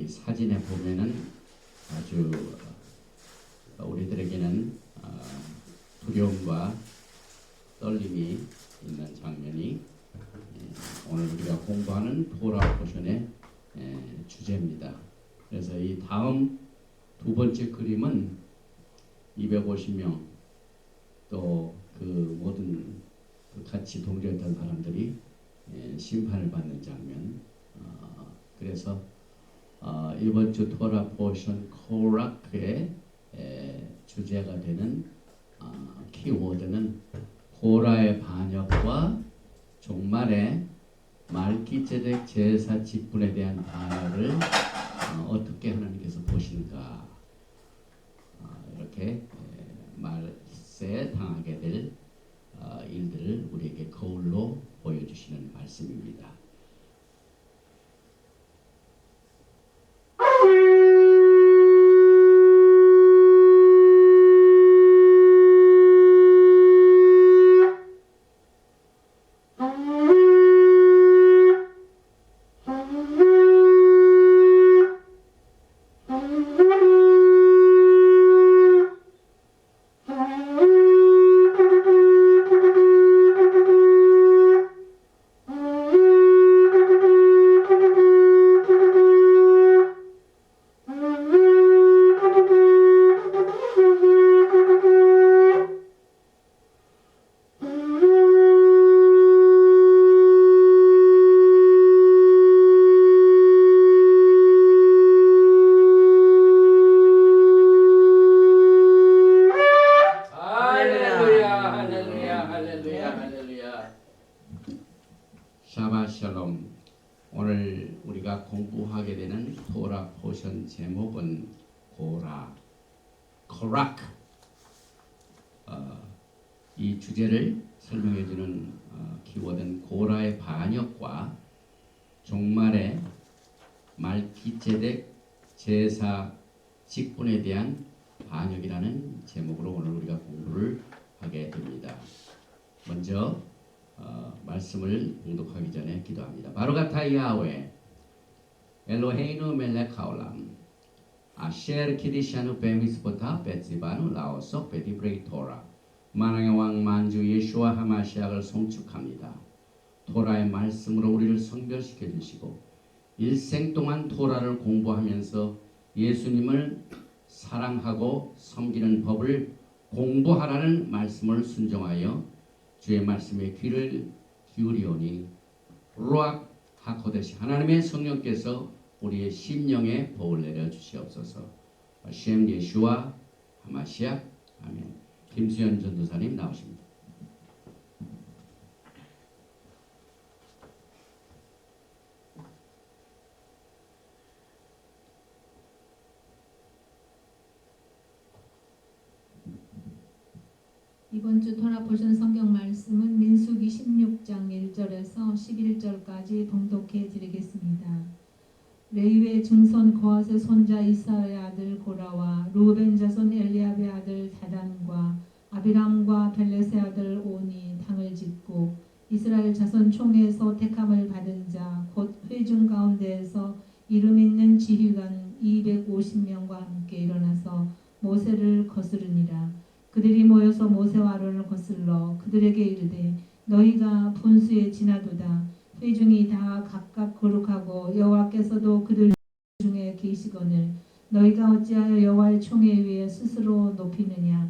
사진에 보면은 아주 우리들에게는 두려움과 떨림이 있는 장면이 오늘 우리가 공부하는 토라 포션의 주제입니다. 그래서 이 다음 두 번째 그림은 250명 또 그 모든 같이 동조했던 사람들이 심판을 받는 장면. 그래서 이번 주 토라 포션 코라크의 주제가 되는 키워드는 고라의 반역과 종말의 말기ጼ덱 제사 직분에 대한 반역을 어떻게 하나님께서 보시는가, 이렇게 말세에 당하게 될 일들을 우리에게 거울로 보여주시는 말씀입니다. 샤바샬롬. 오늘 우리가 공부하게 되는 토라 포션 제목은 고라, 코라크. 이 주제를 설명해주는 키워드는 고라의 반역과 종말의 말기ጼ덱 제사 직분에 대한 반역이라는 제목으로 오늘 우리가 공부를 하게 됩니다. 먼저 말씀을 봉독하기 전에 기도합니다. 바로가타 야훼 엘로헤이누 멜렉 하올람 아셰르 키디샤누 베미스보타 베츠바누 라오속 베디브레이 토라 만왕의 왕 만주 예수와 하마시약을 송축합니다. 토라의 말씀으로 우리를 성별시켜 주시고 일생 동안 토라를 공부하면서 예수님을 사랑하고 섬기는 법을 공부하라는 말씀을 순종하여 주의 말씀에 귀를 기울이오니 루악 하코데시 하나님의 성령께서 우리의 심령에 복을 내려 주시옵소서. 셴 예수와 하마시아 아멘. 김수현 전도사님 나오십니다. 이번 주 토라 포션 성경 말씀은 민수기 16장 1절에서 11절까지 봉독해 드리겠습니다. 레위의 증손 거앗의 손자 이사의 아들 고라와 루벤 자손 엘리압의 아들 다단과 아비람과 벨렛의 아들 온이 당을 짓고 이스라엘 자손 총회에서 택함을 받은 자 곧 회중 가운데에서 이름 있는 지휘관 250명과 함께 일어나서 모세를 거스르니라. 그들이 모여서 모세와 아론을 거슬러 그들에게 이르되 너희가 분수에 지나도다. 회중이 다 각각 거룩하고 여호와께서도 그들 중에 계시거늘 너희가 어찌하여 여호와의 총회 위에 스스로 높이느냐.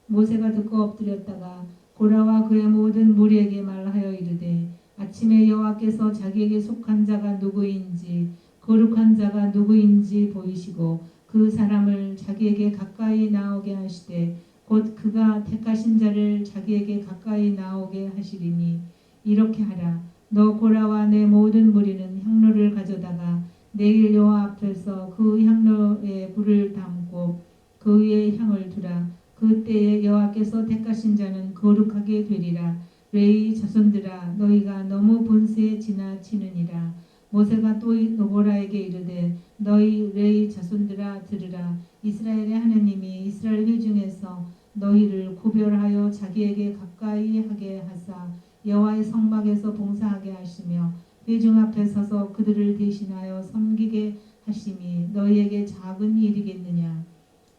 모세가 듣고 엎드렸다가 고라와 그의 모든 무리에게 말하여 이르되 아침에 여호와께서 자기에게 속한 자가 누구인지 거룩한 자가 누구인지 보이시고 그 사람을 자기에게 가까이 나오게 하시되 곧 그가 택하신 자를 자기에게 가까이 나오게 하시리니 이렇게 하라. 너 고라와 내 모든 무리는 향로를 가져다가 내일 여호와 앞에서 그 향로에 불을 담고 그 위에 향을 두라. 그때에 여호와께서 택하신 자는 거룩하게 되리라. 레위 자손들아 너희가 너무 분수에 지나치느니라. 모세가 또 고라에게 이르되 너희 레위 자손들아 들으라. 이스라엘의 하나님이 이스라엘 회중에서 너희를 구별하여 자기에게 가까이 하게 하사 여호와의 성막에서 봉사하게 하시며 회중 앞에 서서 그들을 대신하여 섬기게 하심이 너희에게 작은 일이겠느냐.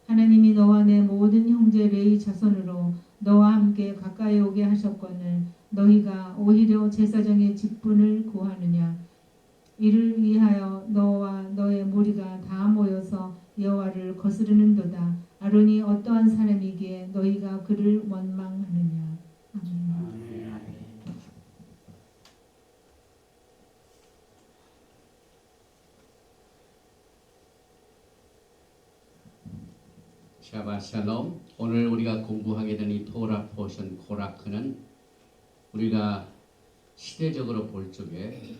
하나님이 너와 내 모든 형제 레위 자손으로 너와 함께 가까이 오게 하셨거늘 너희가 오히려 제사장의 직분을 구하느냐. 이를 위하여 너와 너의 무리가 다 모여서 여호와를 거스르는도다. 아론이 어떠한 사람이기에 너희가 그를 원망하느냐. 아멘. 샤바 샬롬. 오늘 우리가 공부하게 된 이 토라 포션 코라크는 우리가 시대적으로 볼 적에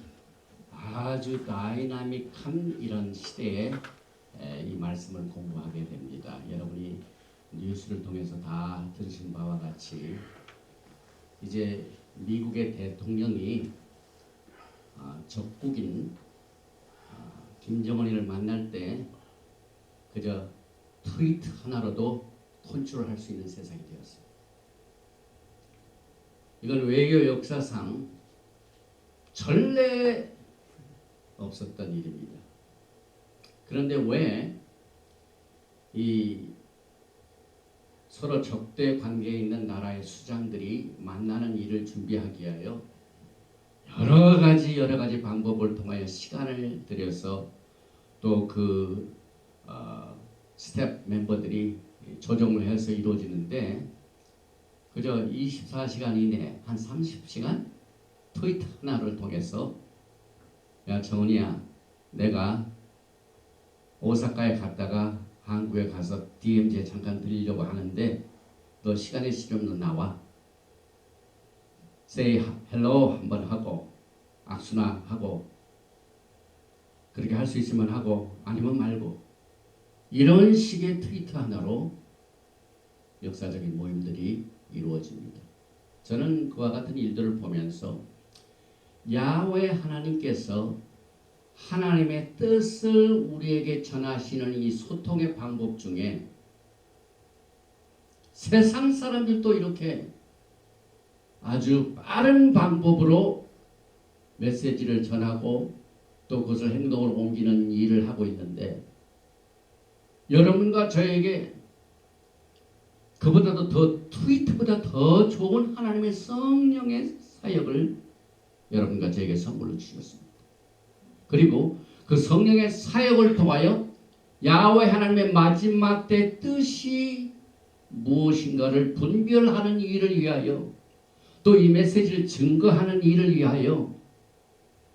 아주 다이나믹한 이런 시대에 이 말씀을 공부하게 됩니다. 여러분이 뉴스를 통해서 다 들으신 바와 같이 이제 미국의 대통령이 적국인 김정은이를 만날 때 그저 트위트 하나로도 컨트롤할 수 있는 세상이 되었어요. 이건 외교 역사상 전례 없었던 일입니다. 그런데 왜 이 서로 적대 관계에 있는 나라의 수장들이 만나는 일을 준비하기 위하여 여러 가지 방법을 통하여 시간을 들여서 또 그 스텝 멤버들이 조정을 해서 이루어지는데 그저 24시간 이내 한 30시간 트위터 하나를 통해서 야 정은이야 내가 오사카에 갔다가 한국에 가서 DMZ에 잠깐 들리려고 하는데 너 시간 있으면 너 나와 say hello 한번 하고 악수나 하고 그렇게 할 수 있으면 하고 아니면 말고 이런 식의 트위터 하나로 역사적인 모임들이 이루어집니다. 저는 그와 같은 일들을 보면서 야훼 하나님께서 하나님의 뜻을 우리에게 전하시는 이 소통의 방법 중에 세상 사람들도 이렇게 아주 빠른 방법으로 메시지를 전하고 또 그것을 행동으로 옮기는 일을 하고 있는데 여러분과 저에게 그보다도 더 트위트보다 더 좋은 하나님의 성령의 사역을 여러분과 저에게 선물로 주셨습니다. 그리고 그 성령의 사역을 통하여 야훼 하나님의 마지막 때 뜻이 무엇인가를 분별하는 일을 위하여 또 이 메시지를 증거하는 일을 위하여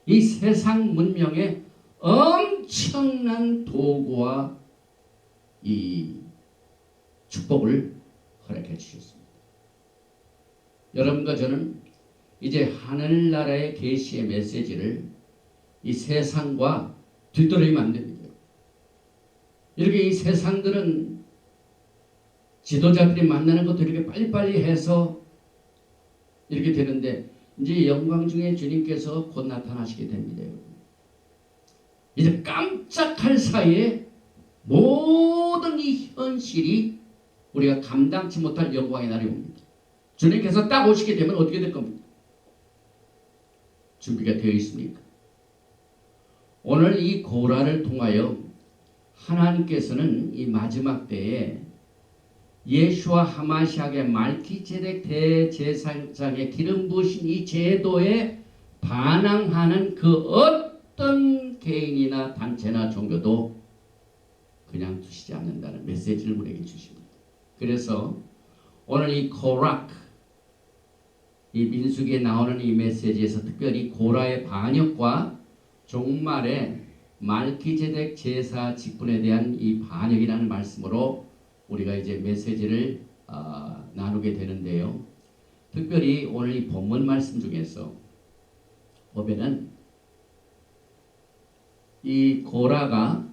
이 세상 문명에 엄청난 도구와 이 축복을 허락해 주셨습니다. 여러분과 저는 이제 하늘나라의 계시의 메시지를 이 세상과 뒤떨어지면 안 됩니다. 이렇게 이 세상들은 지도자들이 만나는 것도 이렇게 빨리빨리 해서 이렇게 되는데 이제 영광 중에 주님께서 곧 나타나시게 됩니다. 이제 깜짝할 사이에 모든 이 현실이 우리가 감당치 못할 영광의 날이 옵니다. 주님께서 딱 오시게 되면 어떻게 될 겁니까? 준비가 되어 있습니까? 오늘 이 고라를 통하여 하나님께서는 이 마지막 때에 예수와 하마시아의 말기제덱 대제사장의 기름 부으신 이 제도에 반항하는 그 어떤 개인이나 단체나 종교도 그냥 두시지 않는다는 메시지를 우리에게 주십니다. 그래서 오늘 이 코라크 이 민수기에 나오는 이 메시지에서 특별히 고라의 반역과 종말의 말기제덱 제사 직분에 대한 이 반역이라는 말씀으로 우리가 이제 메시지를 나누게 되는데요. 특별히 오늘 이 본문 말씀 중에서 보면은 이 고라가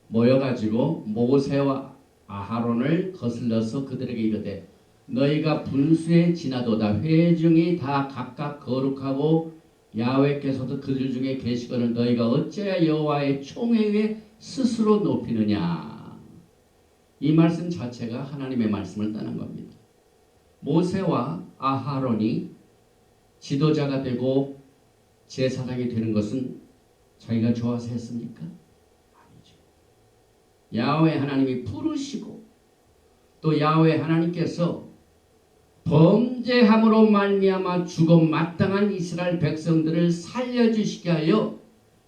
모여가지고 모세와 아하론을 거슬러서 그들에게 이르되 너희가 분수에 지나도다 회중이 다 각각 거룩하고 야훼께서도 그들 중에 계시거늘 너희가 어찌하여 여호와의 총회에 스스로 높이느냐. 이 말씀 자체가 하나님의 말씀을 따는 겁니다. 모세와 아하론이 지도자가 되고 제사장이 되는 것은 자기가 좋아서 했습니까? 야훼 하나님이 부르시고 또 야훼 하나님께서 범죄함으로 말미암아 죽음 마땅한 이스라엘 백성들을 살려주시게 하여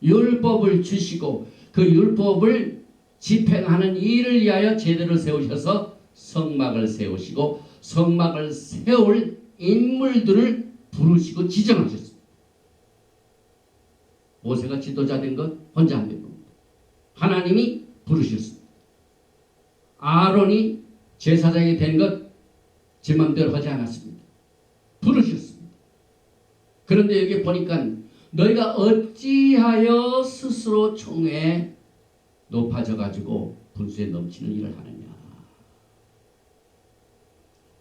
율법을 주시고 그 율법을 집행하는 일을 위하여 제대로 세우셔서 성막을 세우시고 성막을 세울 인물들을 부르시고 지정하셨습니다. 모세가 지도자 된 것 혼자 안 된 겁니다. 하나님이 부르셨습니다. 아론이 제사장이 된 것 제 맘대로 하지 않았습니다. 부르셨습니다. 그런데 여기 보니까 너희가 어찌하여 스스로 총에 높아져 가지고 분수에 넘치는 일을 하느냐.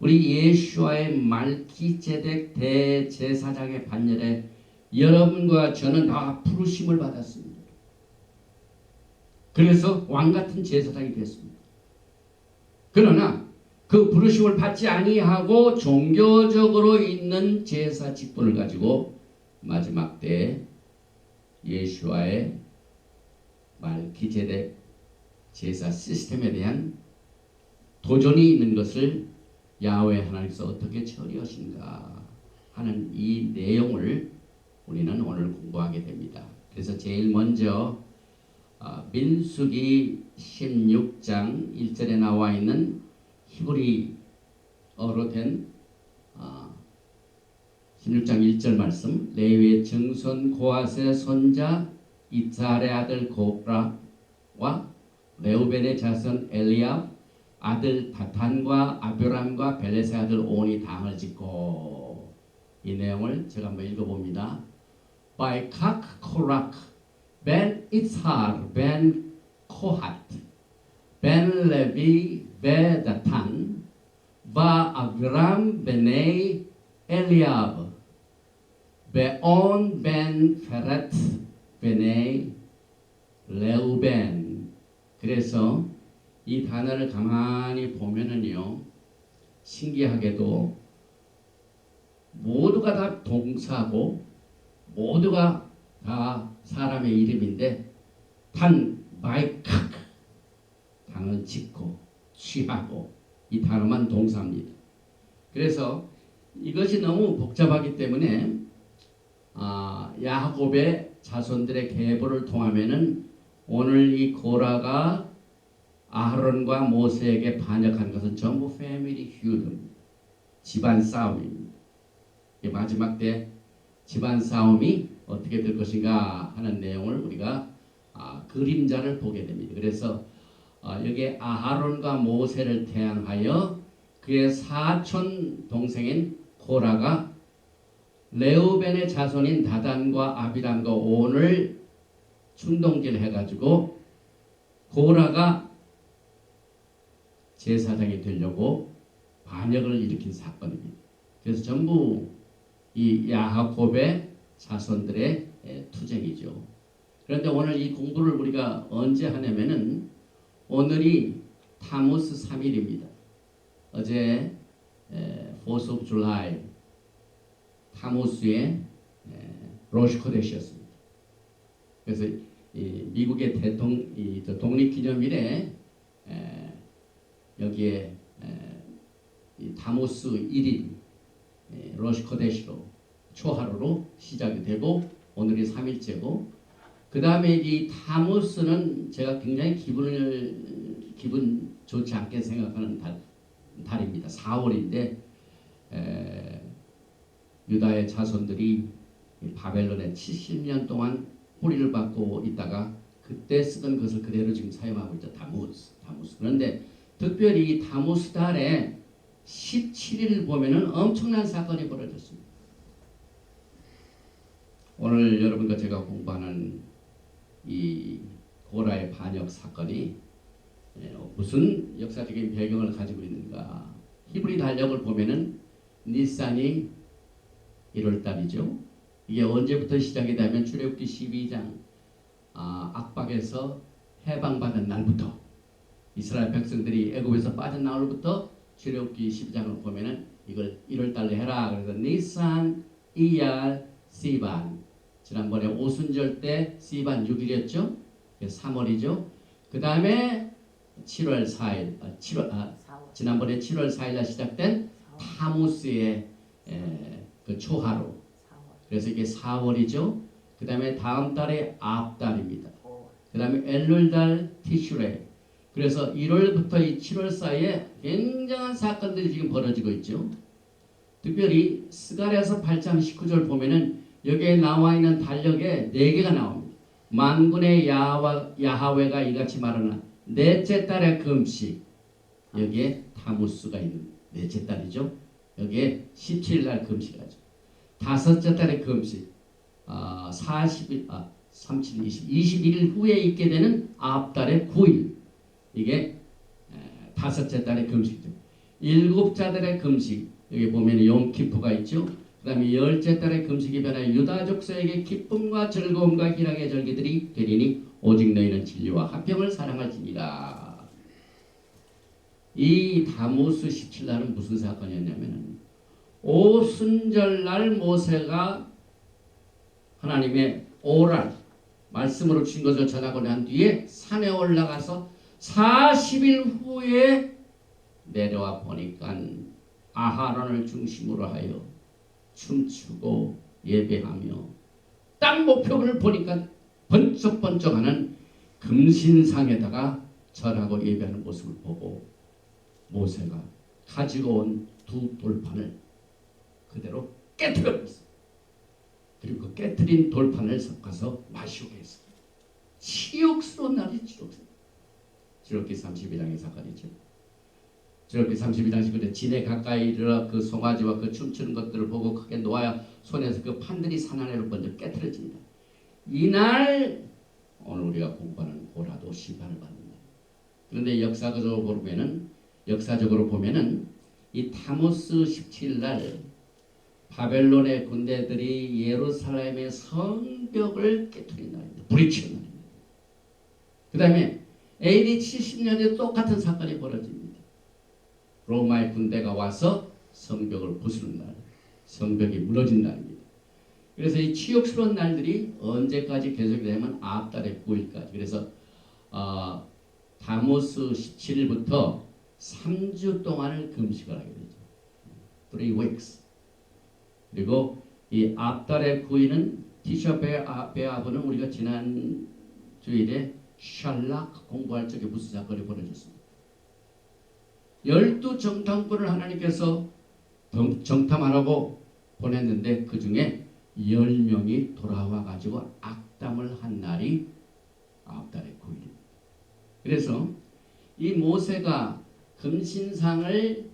우리 예수와의 말기제덱 대제사장의 반열에 여러분과 저는 다 부르심을 받았습니다. 그래서 왕같은 제사장이 됐습니다. 그러나 그 부르심을 받지 아니하고 종교적으로 있는 제사 직분을 가지고 마지막 때 예수와의 말기제덱 제사 시스템에 대한 도전이 있는 것을 야훼 하나님께서 어떻게 처리하신가 하는 이 내용을 우리는 오늘 공부하게 됩니다. 그래서 제일 먼저 민수기 16장 1절에 나와 있는 히브리어로 된 16장 1절 말씀, 레위의 증손 고핫의 손자 이스라엘의 아들 고라와 레우벤의 자손 엘리압 아들 다탄과 아비람과 벨렛의 아들 온이 당을 짓고, 이 내용을 제가 한번 읽어봅니다. 바이칵 코락 벤 이스하르 벤 코핫 벤 레비 벤 다탄 바 아비람 베네이 엘리압 베온 벤 페렛 베네이 레우벤. 그래서 이 단어를 가만히 보면은요, 신기하게도 모두가 다 동사고 모두가 다 사람의 이름인데 단 바이칵 당을 짓고 취하고 이 단어만 동사입니다. 그래서 이것이 너무 복잡하기 때문에 야곱의 자손들의 계보를 통하면은 오늘 이 고라가 아하론과 모세에게 반역한 것은 전부 패밀리 퓨드입니다. 집안 싸움입니다. 마지막 때 집안 싸움이 어떻게 될 것인가 하는 내용을 우리가 그림자를 보게 됩니다. 그래서 여기에 아하론과 모세를 태양하여 그의 사촌 동생인 고라가 레우벤의 자손인 다단과 아비람과 온을 충동질해가지고 고라가 제사장이 되려고 반역을 일으킨 사건입니다. 그래서 전부 이 야곱의 자손들의 투쟁이죠. 그런데 오늘 이 공부를 우리가 언제 하냐면은 오늘이 타무스 3일입니다. 어제 4th of July 타무스의 로시코데시였습니다. 그래서 이 미국의 독립기념일에 여기에 이 타무스 1일 로시코데시로 초하루로 시작이 되고 오늘이 3일째고, 그 다음에 이 타무스는 제가 굉장히 기분 좋지 않게 생각하는 달입니다. 4월인데 유다의 자손들이 바벨론에 70년 동안 호리를 받고 있다가 그때 쓰던 것을 그대로 지금 사용하고 있죠. 타무스. 그런데 특별히 이 타무스 달에 17일 보면은 엄청난 사건이 벌어졌습니다. 오늘 여러분과 제가 공부하는 이 고라의 반역 사건이 무슨 역사적인 배경을 가지고 있는가? 히브리 달력을 보면은 니산이 1월달이죠. 이게 언제부터 시작이 되면 출애굽기 12장 악박에서 해방받은 날부터, 이스라엘 백성들이 애굽에서 빠져나올 부터 출애굽기 12장을 보면은 이걸 1월달로 해라. 그래서 니산, 이얄, 시반. 지난번에 오순절 때 시반 6일이었죠. 3월이죠. 그 다음에 7월 4일, 지난번에 7월 4일 날 시작된 타무스의 그 초하루. 그래서 이게 4월이죠. 그 다음에 다음 달에 압달입니다. 그 다음에 엘룰달 티슈레. 그래서 1월부터 이 7월 사이에 굉장한 사건들이 지금 벌어지고 있죠. 특별히 스가랴서 8장 19절 보면은 여기에 나와 있는 달력에 4개가 나옵니다. 만군의 야하웨가 이같이 말하나 넷째 달의 금식. 여기에 타무스가 있는 넷째 달이죠. 여기에 17일 날 금식하죠. 다섯째 달의 금식. 40일, 37, 21일 후에 있게 되는 압달의 9일. 이게 다섯째 달의 금식이죠. 일곱째 달의 금식. 여기 보면 용키프가 있죠. 그 다음에 열째 달의 금식이 변하여 유다 족속에게 기쁨과 즐거움과 희락의 절기들이 되리니 오직 너희는 진리와 화평을 사랑할지니라. 이 다무스 17날은 무슨 사건이었냐면 오순절날 모세가 하나님의 오랄 말씀으로 주신 것을 전하고 난 뒤에 산에 올라가서 40일 후에 내려와 보니까 아하론을 중심으로 하여 춤추고 예배하며 딱 목표를 보니까 번쩍번쩍하는 금신상에다가 절하고 예배하는 모습을 보고 모세가 가지고 온 두 돌판을 그대로 깨뜨려 버렸어요. 그리고 그 깨뜨린 돌판을 섞어서 마시고 했어요. 치욕스러운 날이 치욕스러운. 출애굽기 32장의 사건이죠. 출애굽기 32장 19절 진에 가까이 이르러 그 송아지와 그 춤추는 것들을 보고 크게 놓아야 손에서 그 판들이 산 아래로 먼저 깨트려진다. 이날 오늘 우리가 공부하는 고라도 심판을 받는다. 그런데 역사적으로 보면은 이 타무스 17일 날 바벨론의 군대들이 예루살렘의 성벽을 깨뜨린 날입니다. 부딪히는 날입니다. 그 다음에 AD 70년에 똑같은 사건이 벌어집니다. 로마의 군대가 와서 성벽을 부수는 날, 성벽이 무너진 날입니다. 그래서 이 치욕스러운 날들이 언제까지 계속되냐면 압달의 9일까지. 그래서 다무스 17일부터 3주 동안을 금식을 하게 되죠. 3 weeks. 그리고 이 압달의 9일은 티샤 베아브는 우리가 지난 주일에 샬락 공부할 적에 무슨 사건이 벌어졌습니다. 12 정탐꾼을 하나님께서 정탐하라고 보냈는데 그 중에 10명이 돌아와 가지고 악담을 한 날이 압달의 9일입니다. 그래서 이 모세가 금신상을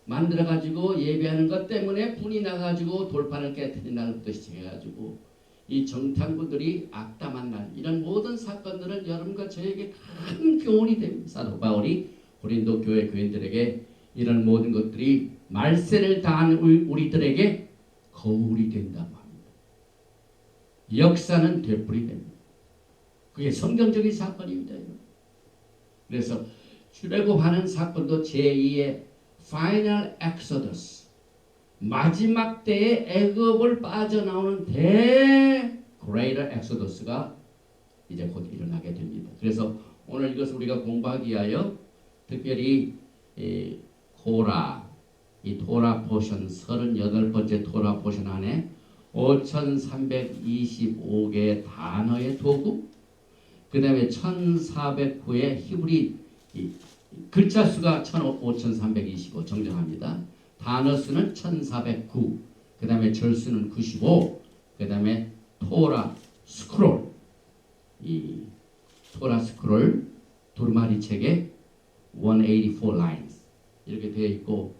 만들어 가지고 예배하는 것 때문에 분이 나 가지고 돌판을 깨뜨린 날부터 시작해 가지고 이 정탐꾼들이 악담한 날, 이런 모든 사건들은 여러분과 저에게 큰 교훈이 됩니다. 사도 바울이 고린도 교회 교인들에게 이런 모든 것들이 말세를 당한 우리들에게 거울이 된다고 합니다. 역사는 되풀이 됩니다. 그게 성경적인 사건입니다. 그래서 출애굽하는 사건도 제2의 Final Exodus, 마지막 때에 애굽을 빠져나오는 Greater Exodus가 이제 곧 일어나게 됩니다. 그래서 오늘 이것을 우리가 공부하기 위하여 특별히 고라, 이 토라 포션 38번째 토라 포션 안에 5325개의 단어의 도구, 그 다음에 1409의 히브리 글자 수가 5325 정정합니다. 단어 수는 1409, 그 다음에 절수는 95, 그 다음에 토라 스크롤, 이 토라 스크롤 두루마리 책에 184 lines 이렇게 되어 있고,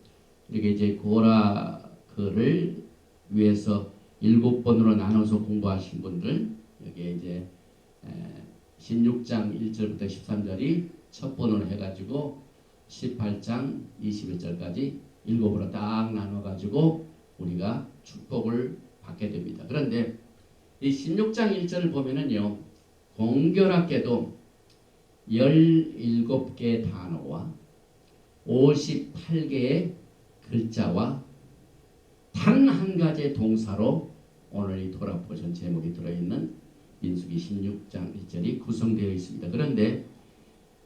이렇게 이제 고라 글을 위해서 7번으로 나눠서 공부하신 분들, 여기에 이제 16장 1절부터 13절이 첫 번으로 해가지고 18장 21절까지 7으로 딱 나눠가지고 우리가 축복을 받게 됩니다. 그런데 이 16장 1절을 보면은요, 공교롭게도 17개의 단어와 58개의 글자와 단 한 가지의 동사로 오늘 이 토라 포션 제목이 들어있는 민수기 16장 1절이 구성되어 있습니다. 그런데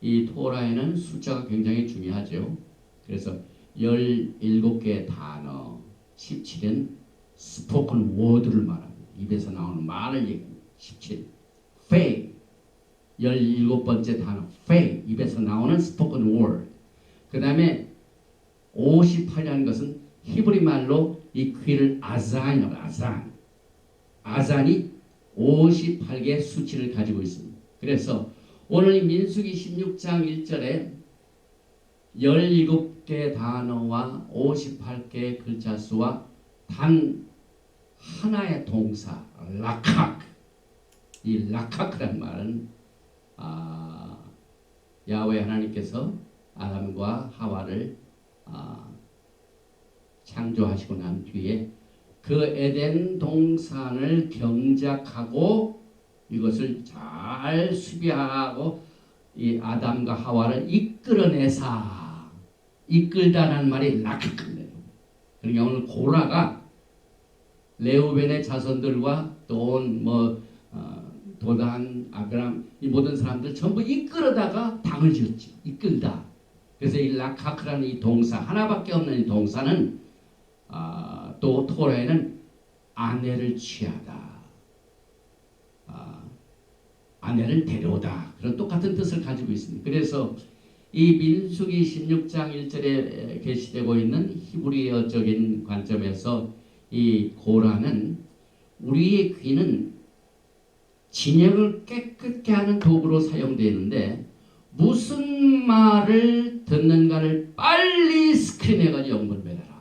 이 토라에는 숫자가 굉장히 중요하죠. 그래서 17개의 단어, 17은 스포큰 워드를 말합니다. 입에서 나오는 말을 얘기합니다. 17. faith, 17번째 단어 faith, 입에서 나오는 스포큰 워드. 그 다음에 58이라는 것은 히브리 말로 이 퀴를 아잔이라고 아잔이 58개의 수치를 가지고 있습니다. 그래서 오늘 이 민수기 16장 1절에 17개의 단어와 58개의 글자 수와 단 하나의 동사 라칵, 이 라카크란 말은 야훼 하나님께서 아담과 하와를 창조하시고 난 뒤에 그 에덴 동산을 경작하고 이것을 잘 수비하고 이 아담과 하와를 이끌어내사, 이끌다라는 말이 라카크입니다. 그러니까 오늘 고라가 레우벤의 자손들과 또 도단, 아브람 이 모든 사람들 전부 이끌어다가 당을 지었죠. 이끌다. 그래서 이 라카크라는 이 동사, 하나밖에 없는 이 동사는 또 토라에는 아내를 취하다, 아내를 데려오다, 그런 똑같은 뜻을 가지고 있습니다. 그래서 이 민수기 16장 1절에 게시되고 있는 히브리어적인 관점에서 이 고라는 우리의 귀는 진영을 깨끗게 하는 도구로 사용되는데 무슨 말을 듣는가를 빨리 스크린해가지고 영분별해라.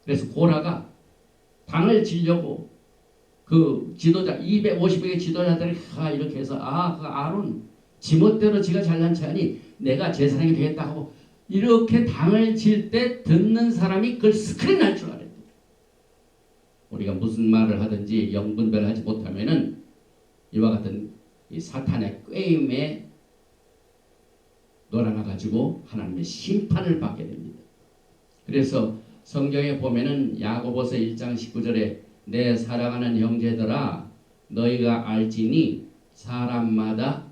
그래서 고라가 당을 지려고 그 지도자 250명의 지도자들이 이렇게 해서 그 아론 지멋대로 지가 잘난 체하니 내가 제사장이 되겠다 하고 이렇게 당을 질 때 듣는 사람이 그걸 스크린할 줄 알아요. 우리가 무슨 말을 하든지 영분별하지 못하면은 이와 같은 이 사탄의 꾀임에 놀아나 가지고 하나님의 심판을 받게 됩니다. 그래서 성경에 보면은 야고보서 1장 19절에 내 사랑하는 형제들아 너희가 알지니 사람마다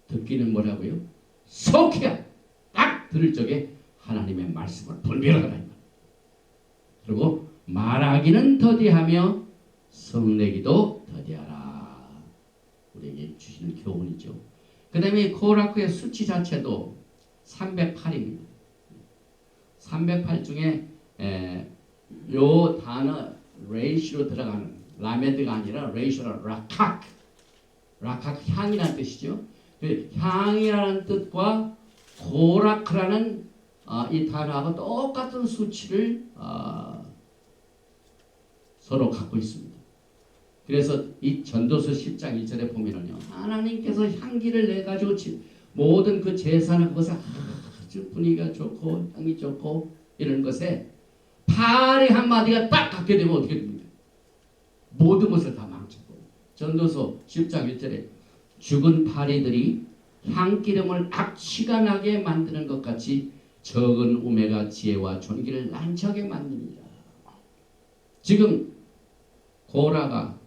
듣기는 뭐라고요? 속해야 딱 들을 적에 하나님의 말씀을 분별하라. 그리고 말하기는 더디하며 성내기도 더디하라. 우리에게 주시는 교훈이죠. 그 다음에 코라크의 수치 자체도 308입니다. 308 중에 요 단어 레이시로 들어가는 라메드가 아니라 레이시로 라칵 향이라는 뜻이죠. 그 향이라는 뜻과 고라크라는 이 단어하고 똑같은 수치를 서로 갖고 있습니다. 그래서 이 전도서 10장 1절에 보면은요, 하나님께서 향기를 내 가지고 모든 그 제사는 그것을 아주 분위기가 좋고 향이 좋고 이런 것에 파리 한마디가 딱 갖게 되면 어떻게 됩니까? 모든 것을 다 망치고. 전도서 10장 1절에 죽은 파리들이 향기름을 악취가 나게 만드는 것 같이 적은 우매가 지혜와 존귀를 난처하게 만듭니다. 지금 고라가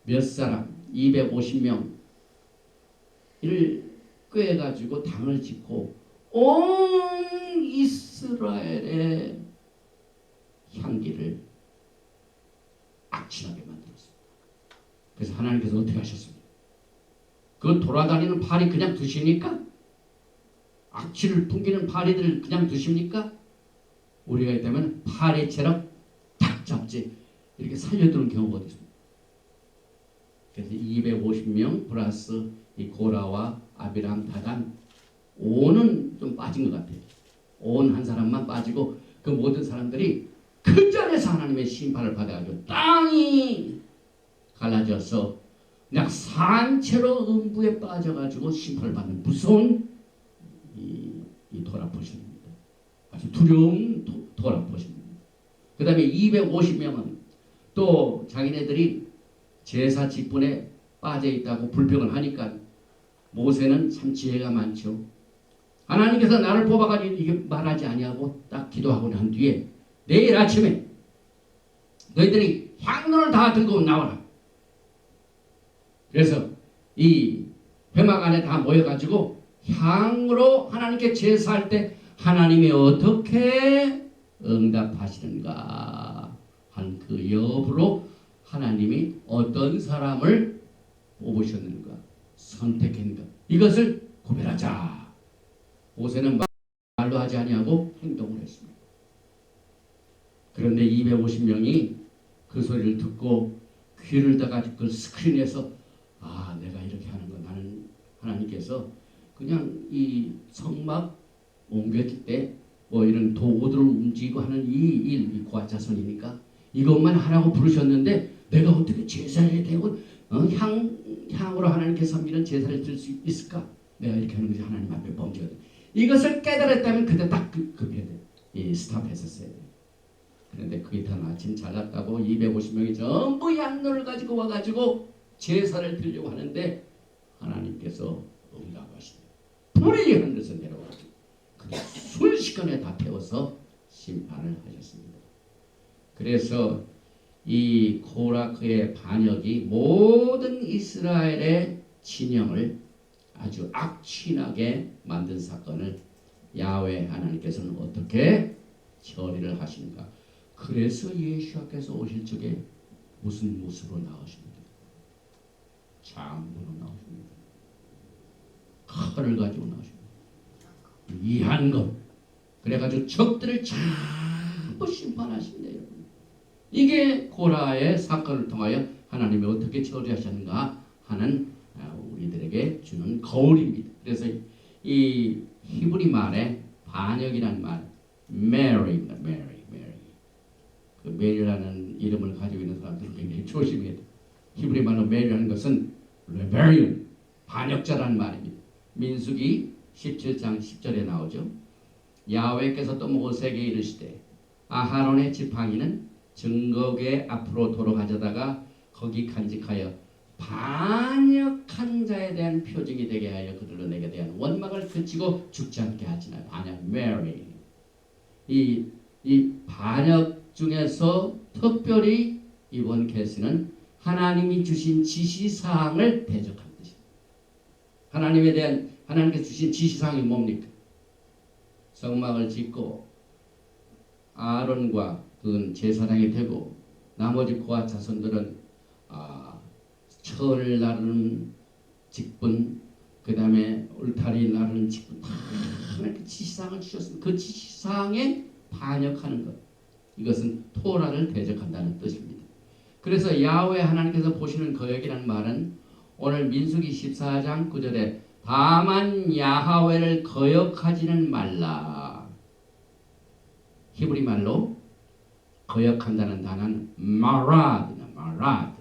몇 사람 250명을 꾀가지고 당을 짓고 온 이스라엘의 향기를 악취나게 만들었습니다. 그래서 하나님께서 어떻게 하셨습니까? 그 돌아다니는 파리 그냥 두십니까? 악취를 풍기는 파리들을 그냥 두십니까? 우리가 있다면 파리처럼 탁 잡지 이렇게 살려두는 경우가 어디 있습니까? 그래서 250명 플러스 이 고라와 아비람, 다단 온은 좀 빠진 것 같아요. 온 한 사람만 빠지고 그 모든 사람들이 그 자리에서 하나님의 심판을 받아가지고 땅이 갈라져서 그냥 산채로 음부에 빠져가지고 심판을 받는 무서운 이 도라포신입니다. 아주 두려운 도라포신입니다. 그 다음에 250명은 또 자기네들이 제사 직분에 빠져있다고 불평을 하니까 모세는 참 지혜가 많죠. 하나님께서 나를 뽑아가지고 이게 말하지 아니하고 딱 기도하고 난 뒤에 내일 아침에 너희들이 향로를 다 들고 나와라. 그래서 이 회막 안에 다 모여가지고 향으로 하나님께 제사할 때 하나님이 어떻게 응답하시는가 한 그 여부로 하나님이 어떤 사람을 뽑으셨는가 선택했는가 이것을 구별하자. 모세는 말로 하지 아니하고 행동을 했습니다. 그런데 250명이 그 소리를 듣고 귀를 닫아가지고 그걸 스크린에서 아 내가 이렇게 하는 건 나는 하나님께서 그냥 이 성막 옮겨질 때 뭐 이런 도구들을 움직이고 하는 이 고아자손이니까 이것만 하라고 부르셨는데 내가 어떻게 제사를 되고 향으로 하나님께서 이런 제사를 드릴 수 있을까? 내가 이렇게 하는 것이 하나님 앞에 범죄가 돼. 이것을 깨달았다면 그때 딱 그게 스탑했었어요. 그런데 그 이튿 아침 잘났다고 250명이 전부 양로를 가지고 와가지고 제사를 드리려고 하는데 하나님께서 응답하시네. 불이 하늘에서 내려와가지고 그게 순식간에 다 태워서 심판을 하셨습니다. 그래서 이 코라크의 반역이 모든 이스라엘의 진영을 아주 악취나게 만든 사건을 야훼 하나님께서는 어떻게 처리를 하시는가. 그래서 예수께서 오실 적에 무슨 모습으로 나오십니까? 장군으로 나오십니다. 칼을 가지고 나오십니다. 이한검 그래가지고 적들을 전부 심판하십니다. 여러분. 이게 고라의 사건을 통하여 하나님이 어떻게 처리하셨는가 하는 우리들에게 주는 거울입니다. 그래서 이 히브리 말에 반역이라는 말 Mary입니다. Mary. 그 메리라는 이름을 가지고 있는 사람들은 굉장히 조심해야 돼요. 히브리 말로 메리라는 것은 rebellion, 반역자라는 말입니다. 민수기 17장 10절에 나오죠. 야훼께서 또 모세에게 이르시되 아하론의 지팡이는 증거궤 앞으로 돌아가져다가 거기 간직하여 반역한 자에 대한 표징이 되게 하여 그들로 내게 대한 원망을 그치고 죽지 않게 하지나. 반역 메리. 이 반역 중에서 특별히 이번 케이스는 하나님이 주신 지시사항을 대적한 뜻입니다. 하나님에 대한 하나님께서 주신 지시사항이 뭡니까? 성막을 짓고 아론과 그건 제사장이 되고 나머지 고아 자손들은 철을 나르는 직분, 그 다음에 울타리 나르는 직분 다 하나님께 지시사항을 주셨습니다. 그 지시사항에 반역하는 것, 이것은 토라를 대적한다는 뜻입니다. 그래서 야훼 하나님께서 보시는 거역이라는 말은 오늘 민수기 14장 9절에 다만 야훼를 거역하지는 말라. 히브리 말로 거역한다는 단어는 마라드나 마라드.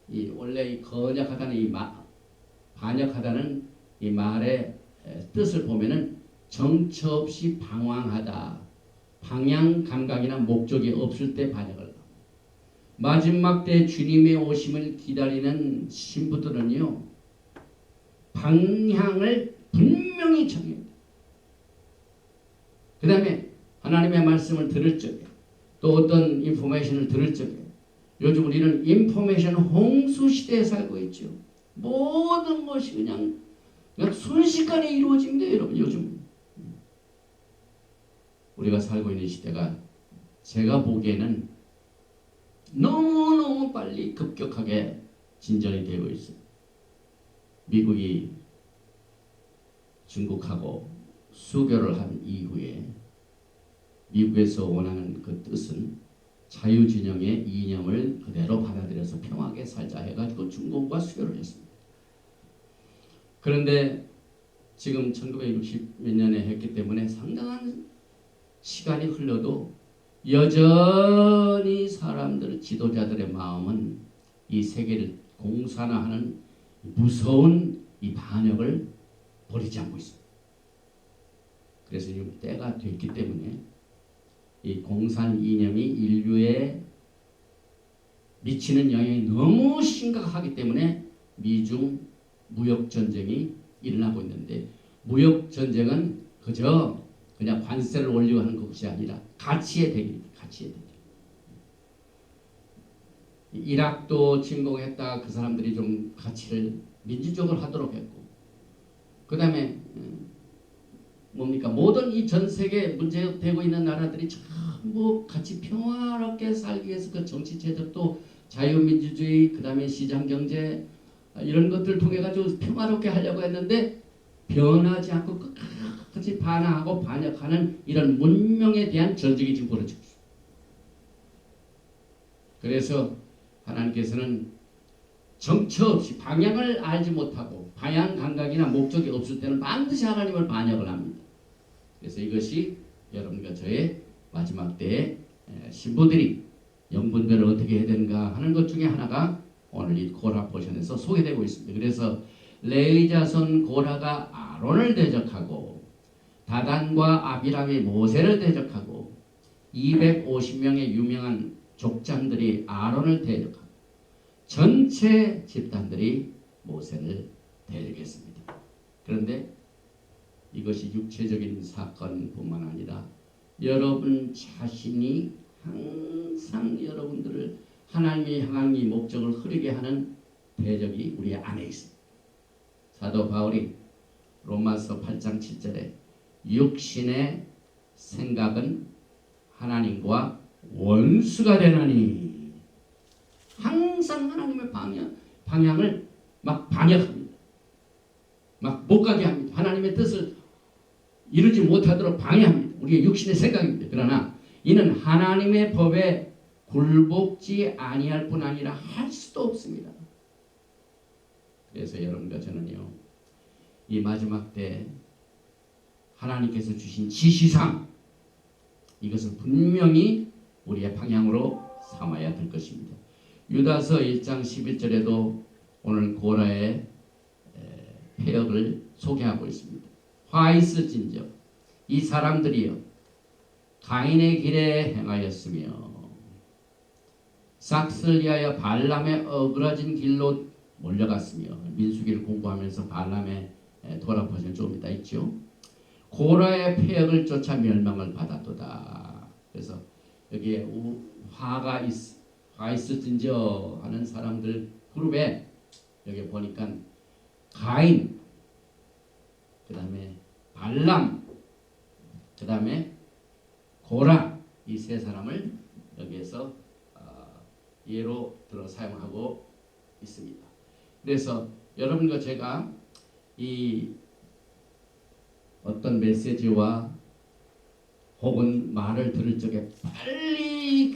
이 원래 이 거역하다는 이 반역하다는 이 말의 뜻을 보면은 정처 없이 방황하다, 방향 감각이나 목적이 없을 때 반역을 합니다. 마지막 때 주님의 오심을 기다리는 신부들은요 방향을 분명히 정해야 돼요. 그 다음에 하나님의 말씀을 들을 적에 또 어떤 인포메이션을 들을 적에 요즘 우리는 인포메이션 홍수 시대에 살고 있죠. 모든 것이 그냥 순식간에 이루어집니다. 여러분 요즘 우리가 살고 있는 시대가 제가 보기에는 너무너무 빨리 급격하게 진전이 되고 있어요. 미국이 중국하고 수교를 한 이후에 미국에서 원하는 그 뜻은 자유진영의 이념을 그대로 받아들여서 평화하게 살자 해가지고 중국과 수교를 했습니다. 그런데 지금 1960 몇 년에 했기 때문에 상당한 시간이 흘러도 여전히 사람들, 지도자들의 마음은 이 세계를 공산화하는 무서운 이 반역을 버리지 않고 있습니다. 그래서 지금 때가 됐기 때문에 이 공산 이념이 인류에 미치는 영향이 너무 심각하기 때문에 미중 무역 전쟁이 일어나고 있는데, 무역 전쟁은 그냥 관세를 올리고 하는 것이 아니라 가치의 대결입니다. 가치의 대결. 이락도 침공했다 그 사람들이 좀 가치를 민주적으로 하도록 했고, 그다음에 뭡니까? 모든 이 전 세계 문제되고 있는 나라들이 전부 같이 평화롭게 살기 위해서 그 정치 제도도 자유민주주의, 그다음에 시장 경제 이런 것들을 통해 가지고 평화롭게 하려고 했는데 변하지 않고 끝까지 반항하고 반역하는 이런 문명에 대한 전쟁이 지금 벌어지고 있습니다. 그래서 하나님께서는 정처 없이 방향을 알지 못하고 방향 감각이나 목적이 없을 때는 반드시 하나님을 반역을 합니다. 그래서 이것이 여러분과 저의 마지막 때의 신부들이 영분별을 어떻게 해야 되는가 하는 것 중에 하나가 오늘 이 고라 포션에서 소개되고 있습니다. 그래서 레위 자손 고라가 아론을 대적하고 다단과 아비람이 모세를 대적하고 250명의 유명한 족장들이 아론을 대적하고 전체 집단들이 모세를 대적했습니다. 그런데 이것이 육체적인 사건뿐만 아니라 여러분 자신이 항상 여러분들을 하나님이 향한 이 목적을 흐리게 하는 대적이 우리 안에 있습니다. 사도 바울이 로마서 8장 7절에 육신의 생각은 하나님과 원수가 되나니 항상 하나님의 방향을 막 반역합니다. 막 못 가게 합니다. 하나님의 뜻을 이루지 못하도록 방해합니다. 우리의 육신의 생각입니다. 그러나 이는 하나님의 법에 굴복지 아니할 뿐 아니라 할 수도 없습니다. 그래서 여러분과 저는요, 이 마지막 때 하나님께서 주신 지시상 이것을 분명히 우리의 방향으로 삼아야 될 것입니다. 유다서 1장 11절에도 오늘 고라의 폐역을 소개하고 있습니다. 화 있을진저 이 사람들이여 가인의 길에 행하였으며 삭스를 위하여 발람의 어그러진 길로 몰려갔으며 민수기를 공부하면서 발람의 돌아보시면 조금 이따 있죠. 고라의 폐역을 쫓아 멸망을 받았도다. 그래서 여기에 화가 있을진저 하는 사람들 그룹에 여기 보니까 가인, 그 다음에 발람, 그 다음에 고라 이 세 사람을 여기에서 예로 들어 사용하고 있습니다. 그래서 여러분과 제가 이 어떤 메시지와 혹은 말을 들을 적에 빨리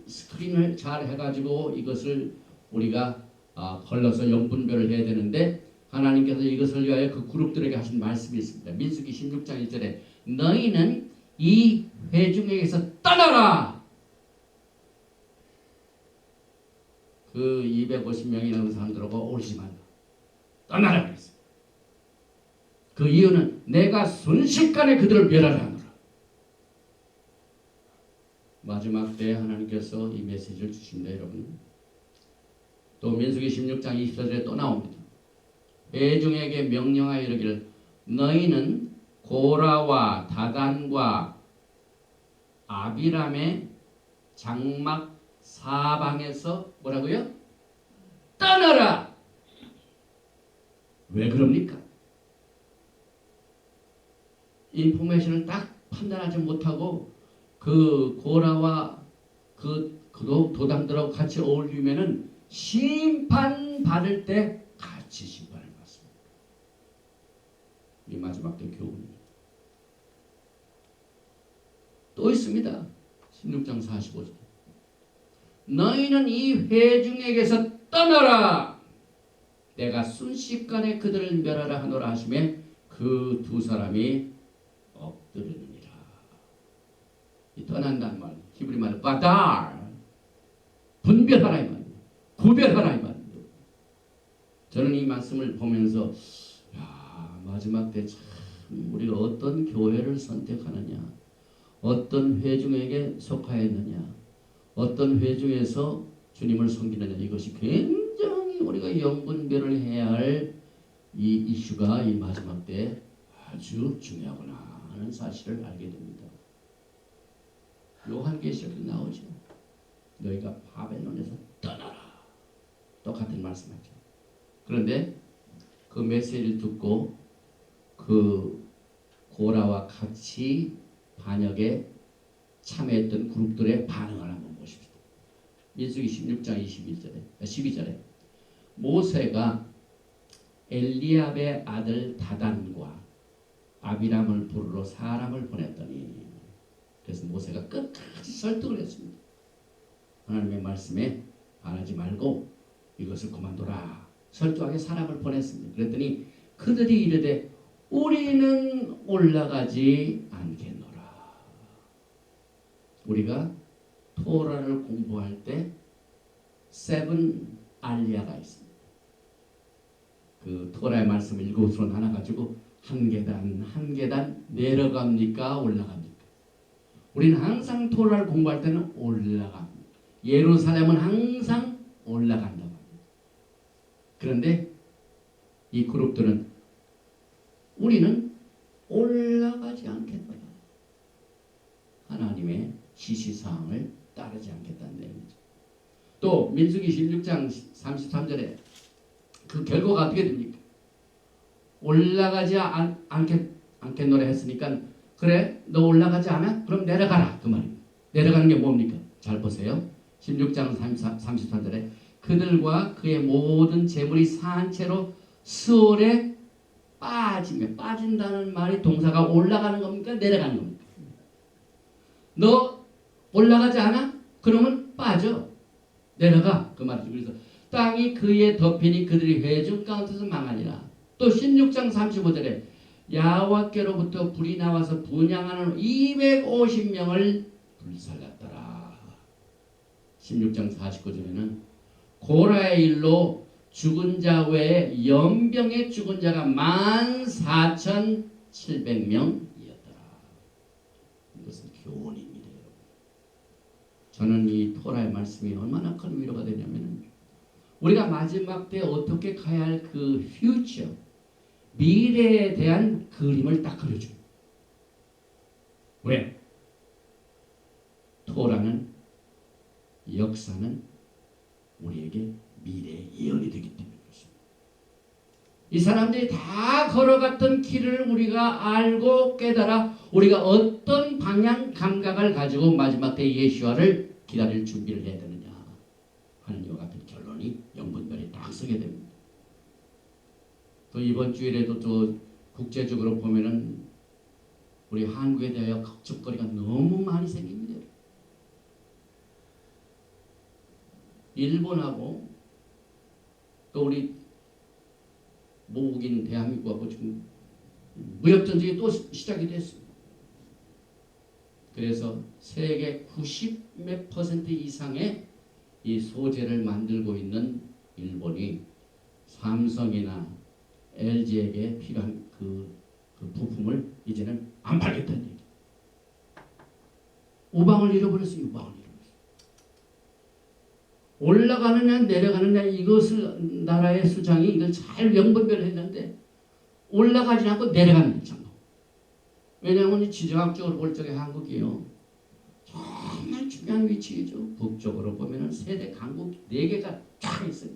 스크린을 잘 해가지고 이것을 우리가 걸러서 영분별을 해야 되는데 하나님께서 이것을 위하여 그 그룹들에게 하신 말씀이 있습니다. 민수기 16장 1절에 너희는 이 회중에게서 떠나라. 그 250명이라는 사람들하고 오르지 말라. 떠나라 그랬어요. 그 이유는 내가 순식간에 그들을 멸하라 하노라. 마지막 때에 하나님께서 이 메시지를 주십니다. 여러분. 또 민수기 16장 24절에 또 나옵니다. 회중에게 명령하여 이르기를 너희는 고라와 다단과 아비람의 장막 사방에서 뭐라고요? 떠나라. 왜 그럽니까? 인포메이션을 딱 판단하지 못하고 그 고라와 그 도당들하고 같이 어울리면은 심판 받을 때 같이 심판을 받습니다. 이 마지막 때 교훈입니다. 또 있습니다. 16장 45절. 너희는 이 회중에게서 떠나라. 내가 순식간에 그들을 멸하라 하노라 하시매 그 두 사람이 엎드르느니라. 이 떠난다는 말, 히브리 말로 바달, 분별하라 이 말입니다. 구별하라 이 말입니다. 저는 이 말씀을 보면서 마지막 때 참 우리가 어떤 교회를 선택하느냐, 어떤 회중에게 속하였느냐, 어떤 회중에서 주님을 섬기느냐, 이것이 굉장히 우리가 영분별을 해야 할 이 이슈가 이 마지막 때 아주 중요하구나 하는 사실을 알게 됩니다. 요한계시록에 나오죠. 너희가 바벨론에서 떠나라. 똑같은 말씀하죠. 그런데 그 메시지를 듣고 그 고라와 같이 반역에 참여했던 그룹들의 반응을 한번 보십시다. 민수기 16장 12절에 모세가 엘리압의 아들 다단과 아비람을 부르러 사람을 보냈더니, 그래서 모세가 끝까지 설득을 했습니다. 하나님의 말씀에 반하지 말고 이것을 그만둬라. 설득하게 사람을 보냈습니다. 그랬더니 그들이 이르되 우리는 올라가지 않겠노라. 우리가 토라를 공부할 때 세븐 알리아가 있습니다. 그 토라의 말씀을 일곱으로 나눠 가지고 한 계단 한 계단 내려갑니까 올라갑니까? 우리는 항상 토라를 공부할 때는 올라갑니다. 예루살렘은 항상 올라간다고 합니다. 그런데 이 그룹들은 우리는 올라가지 않겠다. 하나님의 지시사항을 따르지 않겠다는 내용이죠. 또 민수기 16장 33절에 그 결과가 어떻게 됩니까? 올라가지 않겠노라 했으니까 그래 너 올라가지 않아? 그럼 내려가라 그 말입니다. 내려가는 게 뭡니까? 잘 보세요. 16장 33절에 그들과 그의 모든 재물이 산 채로 스올에 빠진다는 말이 동사가 올라가는 겁니까? 내려가는 겁니까? 너 올라가지 않아? 그러면 빠져. 내려가. 그 말이죠. 그래서 땅이 그에 덮이니 그들이 회중 가운데서 망하니라. 또 16장 35절에 야훼께로부터 불이 나와서 분향하는 250명을 불살랐더라. 16장 49절에는 고라의 일로 죽은 자 외에 연병에 죽은 자가 14,700명이었더라. 이것은 교훈입니다. 여러분. 저는 이 토라의 말씀이 얼마나 큰 위로가 되냐면 우리가 마지막 때 어떻게 가야 할 그 퓨처, 미래에 대한 그림을 딱 그려줘요. 왜? 토라는 역사는 우리에게 미래의 예언이 되기 때문에 그렇습니다. 이 사람들이 다 걸어갔던 길을 우리가 알고 깨달아 우리가 어떤 방향 감각을 가지고 마지막 때 예수와를 기다릴 준비를 해야 되느냐 하는 이와 같은 결론이 영분별에 딱 서게 됩니다. 또 이번 주일에도 또 국제적으로 보면은 우리 한국에 대하여 걱정거리가 너무 많이 생깁니다. 일본하고 또 우리 모국인 대한민국하고 지금 무역전쟁이 또 시작이 됐습니다. 그래서 세계 90몇 % 이상의 이 소재를 만들고 있는 일본이 삼성이나 LG에게 필요한 그 부품을 이제는 안 팔겠다는 얘기. 우방을 잃어버렸어요. 우방을 잃어버렸어요. 올라가느냐 내려가느냐 이것을 나라의 수장이 이걸 잘 영분별을 했는데 올라가지 않고 내려가는 거잖아. 왜냐하면 지정학적으로 볼 적에 한국이요 정말 중요한 위치이죠. 북쪽으로 보면은 세계 강국 4개가 쫙 있어요.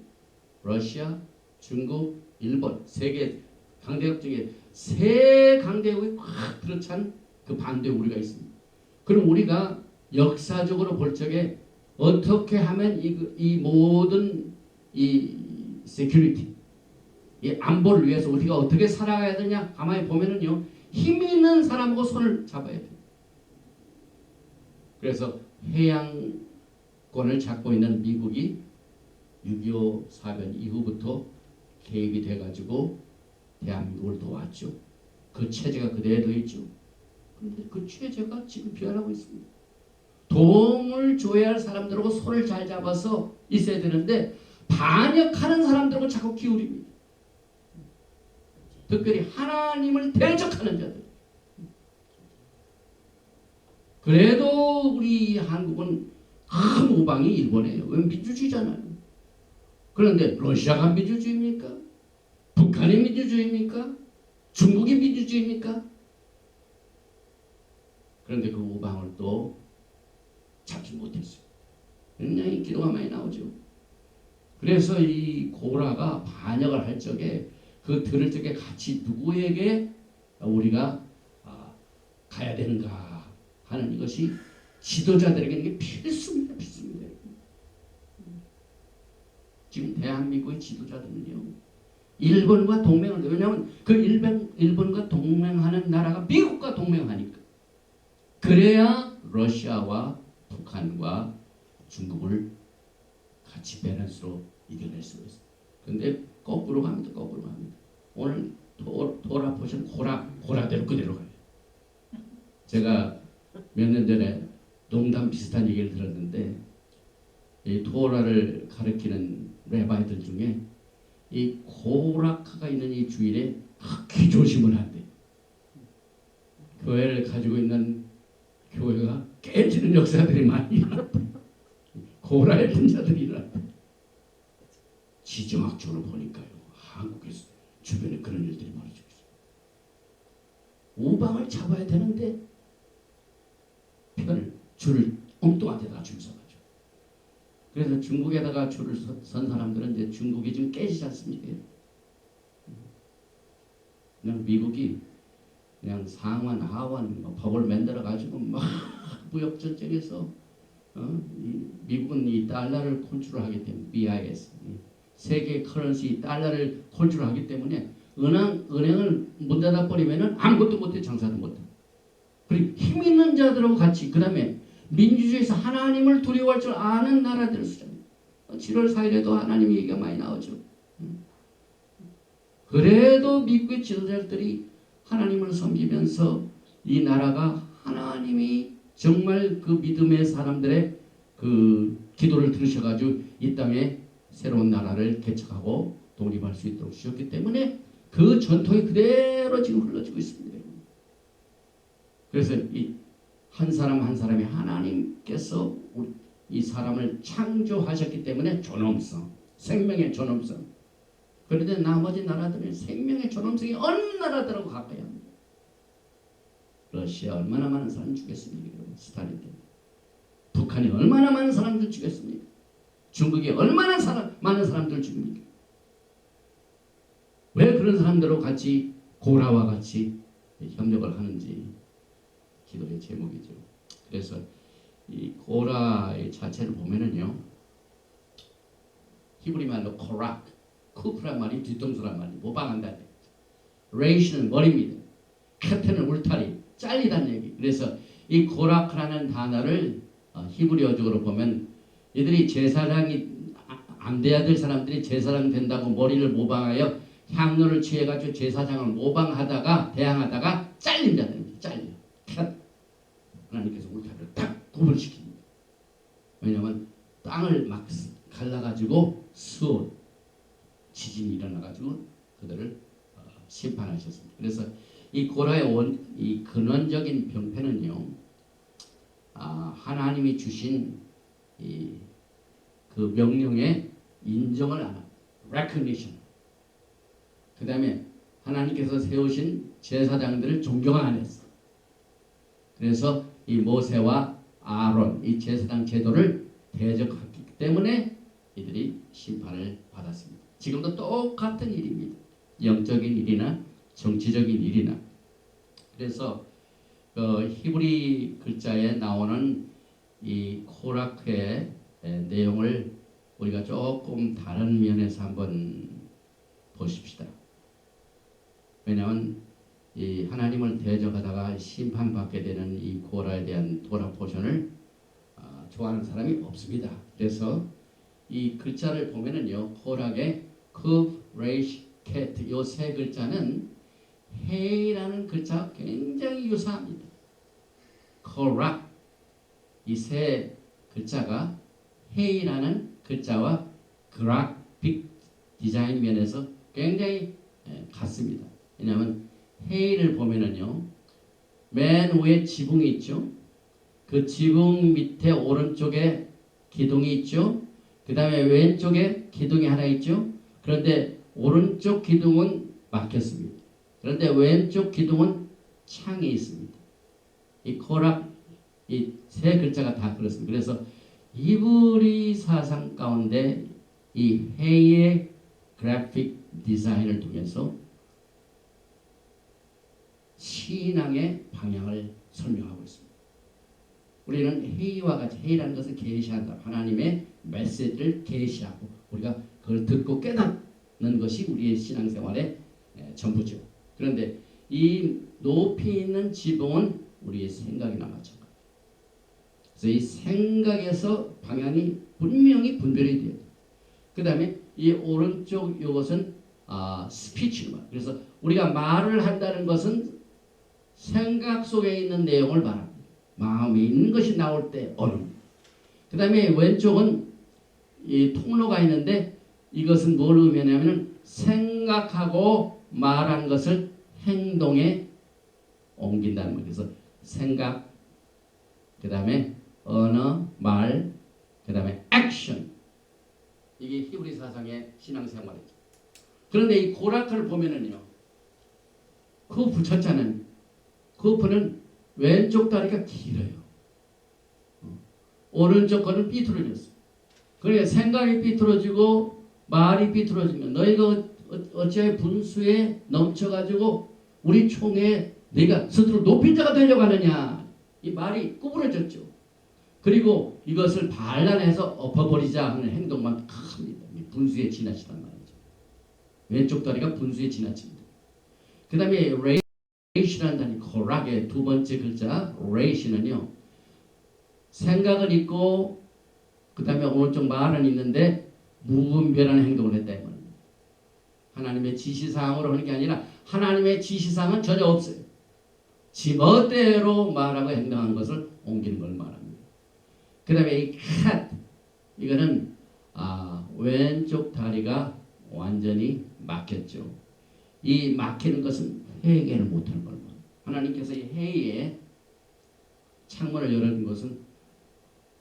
러시아, 중국, 일본 세계 강대국 중에 세 강대국이 확 들어찬 그 반대 우리가 있습니다. 그럼 우리가 역사적으로 볼 적에 어떻게 하면 이 모든 이 세큐리티, 이 안보를 위해서 우리가 어떻게 살아가야 되냐 가만히 보면은요 힘 있는 사람하고 손을 잡아야 돼요. 그래서 해양권을 잡고 있는 미국이 6.25 사변 이후부터 개입이 돼가지고 대한민국을 도왔죠. 그 체제가 그대로 있죠. 그런데 그 체제가 지금 변하고 있습니다. 도움을 줘야 할 사람들하고 손을 잘 잡아서 있어야 되는데 반역하는 사람들하고 자꾸 기울입니다. 특별히 하나님을 대적하는 자들. 그래도 우리 한국은 큰 우방이 일본이에요. 왜 민주주의잖아요. 그런데 러시아가 민주주의입니까? 북한이 민주주의입니까? 중국이 민주주의입니까? 그런데 그 우방을 또 잡지 못했어요. 굉장히 기도가 많이 나오죠. 그래서 이 고라가 반역을 할 적에 그 들을 적에 같이 누구에게 우리가 가야 되는가 하는 이것이 지도자들에게 이게 필수입니다. 필수입니다. 지금 대한민국의 지도자들은요, 일본과 동맹을, 왜냐하면 그 일본과 동맹하는 나라가 미국과 동맹하니까. 그래야 러시아와 북한과 중국을 같이 밸런스로 이겨낼 수가 있어요. 근데 거꾸로 갑니다. 거꾸로 갑니다. 오늘 돌아보시면 고라대로 그대로 가요. 제가 몇 년 전에 농담 비슷한 얘기를 들었는데, 이 토라를 가르치는 레바이들 중에 이 고라카가 있는 이 주일에 극히 조심을 한대. 교회를 가지고 있는 교회가 깨지는 역사들이 많이 일어났다. 고라의 분자들이 일어났다. 지정학적으로 보니까요, 한국에서 주변에 그런 일들이 벌어지고 있어요. 우방을 잡아야 되는데 줄을 엉뚱한 데다가 줄 서가지고. 그래서 중국에다가 줄을 선 사람들은 이제 중국이 지금 깨지지 않습니까? 그냥 미국이 그냥 상환, 하환, 법을 만들어 가지고 막 무역 전쟁에서 미국은 이 달러를 컨트롤하기 때문에 BIS 세계 커런시 달러를 컨트롤하기 때문에 은행을 문 닫아 버리면은 아무것도 못해, 장사도 못해. 그리고 힘 있는 자들하고 같이, 그 다음에 민주주의에서 하나님을 두려워할 줄 아는 나라들 수잖아요. 7월 4일에도 하나님 얘기가 많이 나오죠. 그래도 미국의 지도자들이 하나님을 섬기면서 이 나라가 하나님이 정말 그 믿음의 사람들의 그 기도를 들으셔가지고 이 땅에 새로운 나라를 개척하고 독립할 수 있도록 주셨기 때문에 그 전통이 그대로 지금 흘러지고 있습니다. 그래서 이 한 사람 한 사람이 하나님께서 이 사람을 창조하셨기 때문에 존엄성, 생명의 존엄성. 그런데 나머지 나라들은 생명의 존엄성이 어느 나라들하고 가까이 합니다. 러시아 얼마나 많은 사람 죽였습니까? 스탈린 때문에. 북한이 얼마나 많은 사람들 죽였습니까? 중국이 얼마나 많은 사람들 죽입니까? 왜 그런 사람들하고 같이 고라와 같이 협력을 하는지 기도의 제목이죠. 그래서 이 고라의 자체를 보면은요, 히브리 말로 코락, 쿠프란 말이 뒤통수란 말이 모방한다. 레이시는 머리입니다. 카트는 울타리, 잘리다는 얘기. 그래서 이 고락이라는 단어를 히브리어적으로 보면 이들이 제사장이 안 돼야 될 사람들이 제사장 된다고 머리를 모방하여 향로를 취해가지고 제사장을 모방하다가 대항하다가 잘린다는 얘기. 잘려. 하나님께서 울타리를 딱 구분시킵니다. 왜냐하면 땅을 막 갈라가지고 수온 지진이 일어나가지고 그들을 심판하셨습니다. 그래서 이 고라의 이 근원적인 병폐는요, 하나님이 주신 그 명령에 인정을 안 합니다. recognition. 그 다음에 하나님께서 세우신 제사장들을 존경을 안 했어. 그래서 이 모세와 아론, 이 제사장 제도를 대적했기 때문에 이들이 심판을 받았습니다. 지금도 똑같은 일입니다. 영적인 일이나 정치적인 일이나. 그래서 그 히브리 글자에 나오는 이 코라크의 내용을 우리가 조금 다른 면에서 한번 보십시다. 왜냐하면 이 하나님을 대적하다가 심판받게 되는 이 고라에 대한 도라 포션을 좋아하는 사람이 없습니다. 그래서 이 글자를 보면은요, 코락의 쿠브, 레이시, 캣, 요 세 글자는 헤이라는 글자와 굉장히 유사합니다. 코락, 이 세 글자가 헤이라는 글자와 그래픽 디자인 면에서 굉장히 같습니다. 왜냐하면 헤이를 보면은요, 맨 위에 지붕이 있죠. 그 지붕 밑에 오른쪽에 기둥이 있죠. 그 다음에 왼쪽에 기둥이 하나 있죠. 그런데 오른쪽 기둥은 막혔습니다. 그런데 왼쪽 기둥은 창이 있습니다. 이 코락, 이 세 글자가 다 그렇습니다. 그래서 히브리 사상 가운데 이 헤이의 그래픽 디자인을 통해서 신앙의 방향을 설명하고 있습니다. 우리는 회의와 같이 회의라는 것은 계시한다. 하나님의 메시지를 계시하고 우리가 그걸 듣고 깨닫는 것이 우리의 신앙생활의 전부죠. 그런데 이 높이 있는 지붕은 우리의 생각이나 마찬가지입니다. 그래서 이 생각에서 방향이 분명히 분별이 돼야 돼요. 그 다음에 이 오른쪽 이것은 스피치로 말. 그래서 우리가 말을 한다는 것은 생각 속에 있는 내용을 말합니다. 마음에 있는 것이 나올 때 언어입니다. 그 다음에 왼쪽은 이 통로가 있는데 이것은 뭘 의미하냐면 생각하고 말한 것을 행동에 옮긴다는 거예요. 그래서 생각, 그 다음에 언어, 말, 그 다음에 액션. 이게 히브리 사상의 신앙생활이죠. 그런데 이 고라크를 보면은요, 그 붙였잖아요. 그 분은 왼쪽 다리가 길어요. 오른쪽 거는 삐뚤어졌어요. 그러니까 생각이 삐뚤어지고 말이 삐뚤어지면 너희가 어찌하여 분수에 넘쳐가지고 우리 총에 네가 스스로 높인 자가 되려고 하느냐. 이 말이 구부러졌죠. 그리고 이것을 반란해서 엎어버리자 하는 행동만 큽니다. 분수에 지나치단 말이죠. 왼쪽 다리가 분수에 지나칩니다. 그 다음에 레이시라는 단위, 코락의 두 번째 글자 레이시는요, 생각은 있고 그 다음에 오른쪽 말은 있는데 무분별한 행동을 했다 이 말입니다. 하나님의 지시사항으로 하는 게 아니라 하나님의 지시사항은 전혀 없어요. 지 멋대로 말하고 행동한 것을 옮기는 걸 말합니다. 그 다음에 이 cat, 이거는 왼쪽 다리가 완전히 막혔죠. 이 막히는 것은 회개를 못하는 걸 말합니다. 하나님께서 이 회의에 창문을 열어준 것은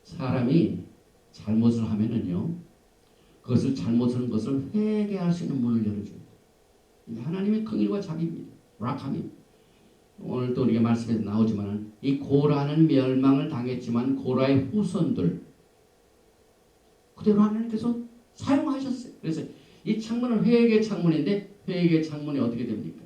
사람이 잘못을 하면은요, 그것을 잘못하는 것을 회개할 수 있는 문을 열어줍니다. 하나님의 긍휼과 자비입니다. 락함입니다. 오늘 또 우리가 말씀에서 나오지만 이 고라는 멸망을 당했지만 고라의 후손들 그대로 하나님께서 사용하셨어요. 그래서 이 창문은 회개의 창문인데 회개의 창문이 어떻게 됩니까?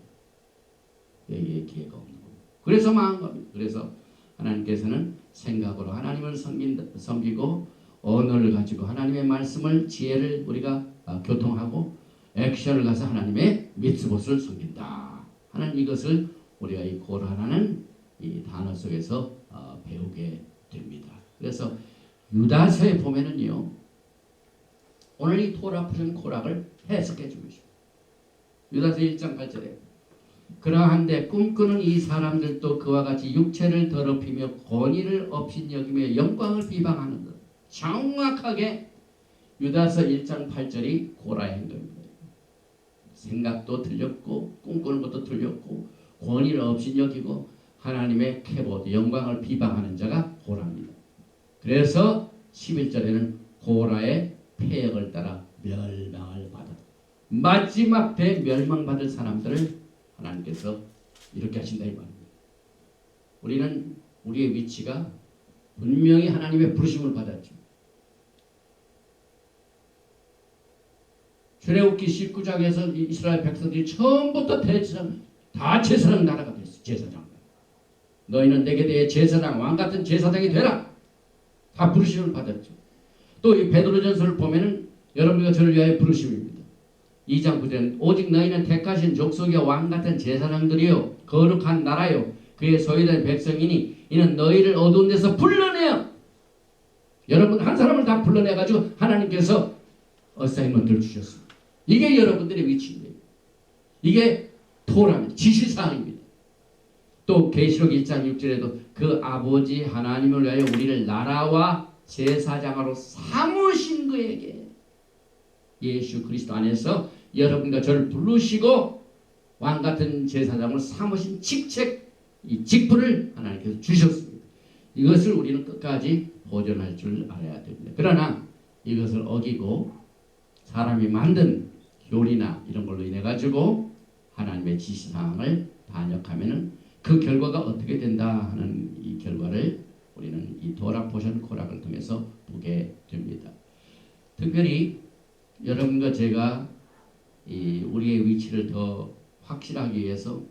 회개의 기회가 없는 겁니다. 그래서 망한 겁니다. 그래서 하나님께서는 생각으로 하나님을 섬기고 언어를 가지고 하나님의 말씀을 지혜를 우리가 교통하고 액션을 가서 하나님의 미tzvot을 섬긴다 하는 이것을 우리가 이 고라라는 이 단어 속에서 배우게 됩니다. 그래서 유다서에 보면은요, 오늘 이 토라 푸른 코락을 해석해 주고 있습니다. 유다서 1장 8절에 그러한데 꿈꾸는 이 사람들도 그와 같이 육체를 더럽히며 권위를 업신여기며 영광을 비방하는 것. 정확하게 유다서 1장 8절이 고라의 행동입니다. 생각도 틀렸고 꿈꾸는 것도 틀렸고 권위를 업신여기고 하나님의 캐보드 영광을 비방하는 자가 고라입니다. 그래서 11절에는 고라의 폐역을 따라 멸망을 받아 마지막 때 멸망받을 사람들을 하나님께서 이렇게 하신다 이 말입니다. 우리는 우리의 위치가 분명히 하나님의 부르심을 받았죠. 출애굽기 19장에서 이스라엘 백성들이 처음부터 대제사장 다 제사장 나라가 됐어. 제사장. 너희는 내게 대해 제사장 왕 같은 제사장이 되라. 다 부르심을 받았죠. 또 이 베드로전서를 보면은 여러분과 저를 위하여 부르심입니다. 2장 9절은 오직 너희는 택하신 족속이여 왕 같은 제사장들이요 거룩한 나라요 그의 소유된 백성이니 이는 너희를 어두운 데서 불러내어 여러분 한 사람을 다 불러내 가지고 하나님께서 어사이먼트를 주셨습니다. 이게 여러분들의 위치입니다. 이게 토라입니다. 지시사항입니다. 또 계시록 1장 6절에도 그 아버지 하나님을 위하여 우리를 나라와 제사장으로 삼으신 그에게 예수 그리스도 안에서 여러분과 저를 부르시고 왕같은 제사장을 삼으신 직책, 이 직분을 하나님께서 주셨습니다. 이것을 우리는 끝까지 보존할 줄 알아야 됩니다. 그러나 이것을 어기고 사람이 만든 교리나 이런 걸로 인해 가지고 하나님의 지시사항을 반역하면은 그 결과가 어떻게 된다 하는 이 결과를 우리는 이 도락 포션 코락을 통해서 보게 됩니다. 특별히 여러분과 제가 이 우리의 위치를 더 확실하기 위해서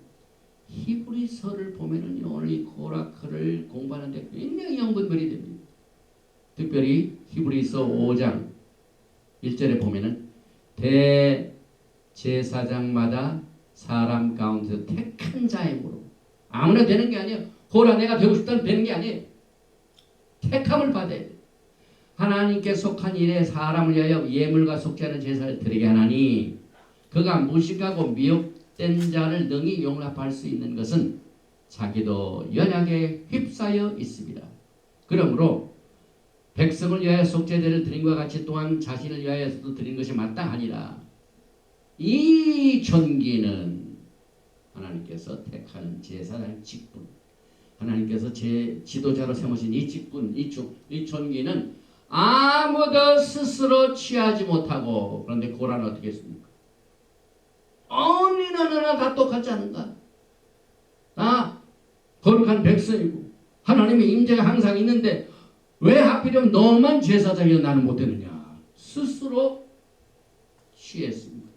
히브리서를 보면은 오늘 이 고라크를 공부하는데 굉장히 영분별이 됩니다. 특별히 히브리서 5장 1절에 보면은 대제사장마다 사람 가운데서 택한 자임으로 아무나 되는 게 아니에요. 고라 내가 되고 싶다면 되는 게 아니에요. 택함을 받아야 돼요. 하나님께 속한 일에 사람을 위하여 예물과 속지 않은 제사를 드리게 하나니 그가 무식하고 미혹된 자를 능히 용납할 수 있는 것은 자기도 연약에 휩싸여 있습니다. 그러므로 백성을 위하여 속죄제를 드린 것과 같이 또한 자신을 위하여서도 드린 것이 마땅하니라. 이 존귀는 하나님께서 택하는 제사장 직분, 하나님께서 제 지도자로 세우신 이 직분, 이 존귀는 아무도 스스로 취하지 못하고, 그런데 고라는 어떻게 했습니까? 어느 나라나 다 똑같지 않은가? 다 거룩한 백성이고 하나님의 임재가 항상 있는데 왜 하필이면 너만 제사장이여 나는 못되느냐? 스스로 취했습니다.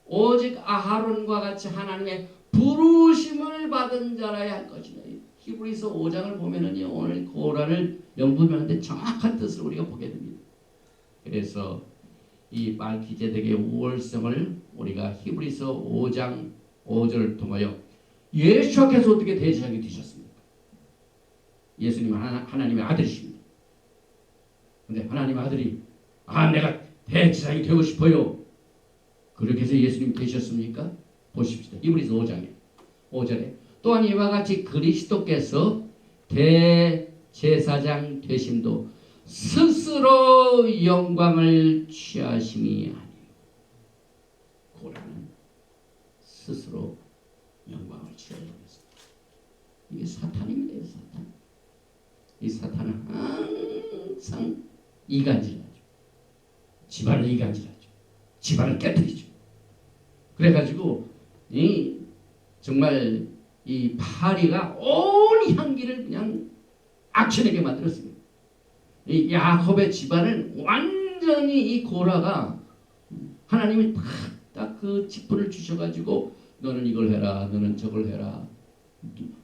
오직 아하론과 같이 하나님의 부르심을 받은 자라야 할 것이다. 히브리서 5장을 보면은요, 오늘 고라를 연구하는데 정확한 뜻을 우리가 보게 됩니다. 그래서 이 말기제덱의 우월성을 우리가 히브리서 5장 5절을 통하여 예수께서 어떻게 대제사장이 되셨습니까? 예수님은 하나님의 아들이십니다. 그런데 하나님의 아들이 내가 대제사장이 되고 싶어요. 그렇게 해서 예수님 되셨습니까? 보십시다. 히브리서 5절에 또한 이와 같이 그리스도께서 대제사장 되심도 스스로 영광을 취하심이 아니에요. 고라는 스스로 영광을 취하려고 했습니다. 이게 사탄입니다. 사탄. 이 사탄은 항상 이간질하죠. 집안을 이간질하죠. 집안을 깨뜨리죠. 그래가지고 정말 이 파리가 온 향기를 그냥 악취내게 만들었습니다. 이 야곱의 집안을 완전히 이 고라가 하나님이 딱 그 직분을 주셔가지고 너는 이걸 해라, 너는 저걸 해라.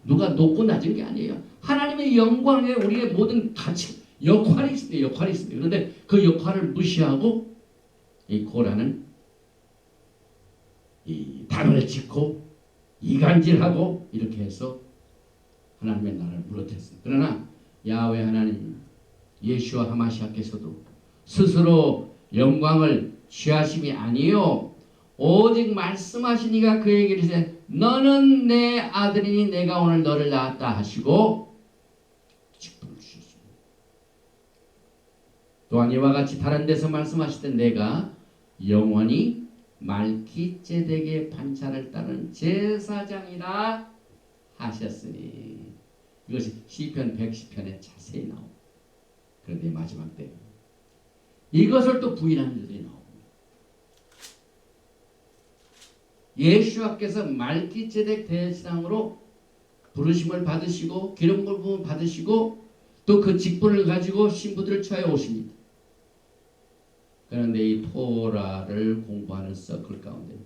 누가 높고 낮은 게 아니에요. 하나님의 영광에 우리의 모든 가치, 역할이 있습니다. 역할이 있습니다. 그런데 그 역할을 무시하고 이 고라는 이 단을 짓고 이간질하고 이렇게 해서 하나님의 나라를 무너뜨렸어요. 그러나 야훼 하나님 예수와 하마시아께서도 스스로 영광을 취하심이 아니요 오직 말씀하시니가 그에게 이르시되 너는 내 아들이니 내가 오늘 너를 낳았다 하시고 직분을 주셨습니다. 또한 이와 같이 다른 데서 말씀하실 때 내가 영원히 말기제덱의 반차를 따른 제사장이라 하셨으니 이것이 시편 110편에 자세히 나옵니다. 그런데 마지막 때 이것을 또 부인하는 자들이 나옵니다. 예수와께서 말기제덱 대제사장으로 부르심을 받으시고 기름 부음을 받으시고 또 그 직분을 가지고 신부들을 처해 오십니다. 그런데 이 토라를 공부하는 서클 가운데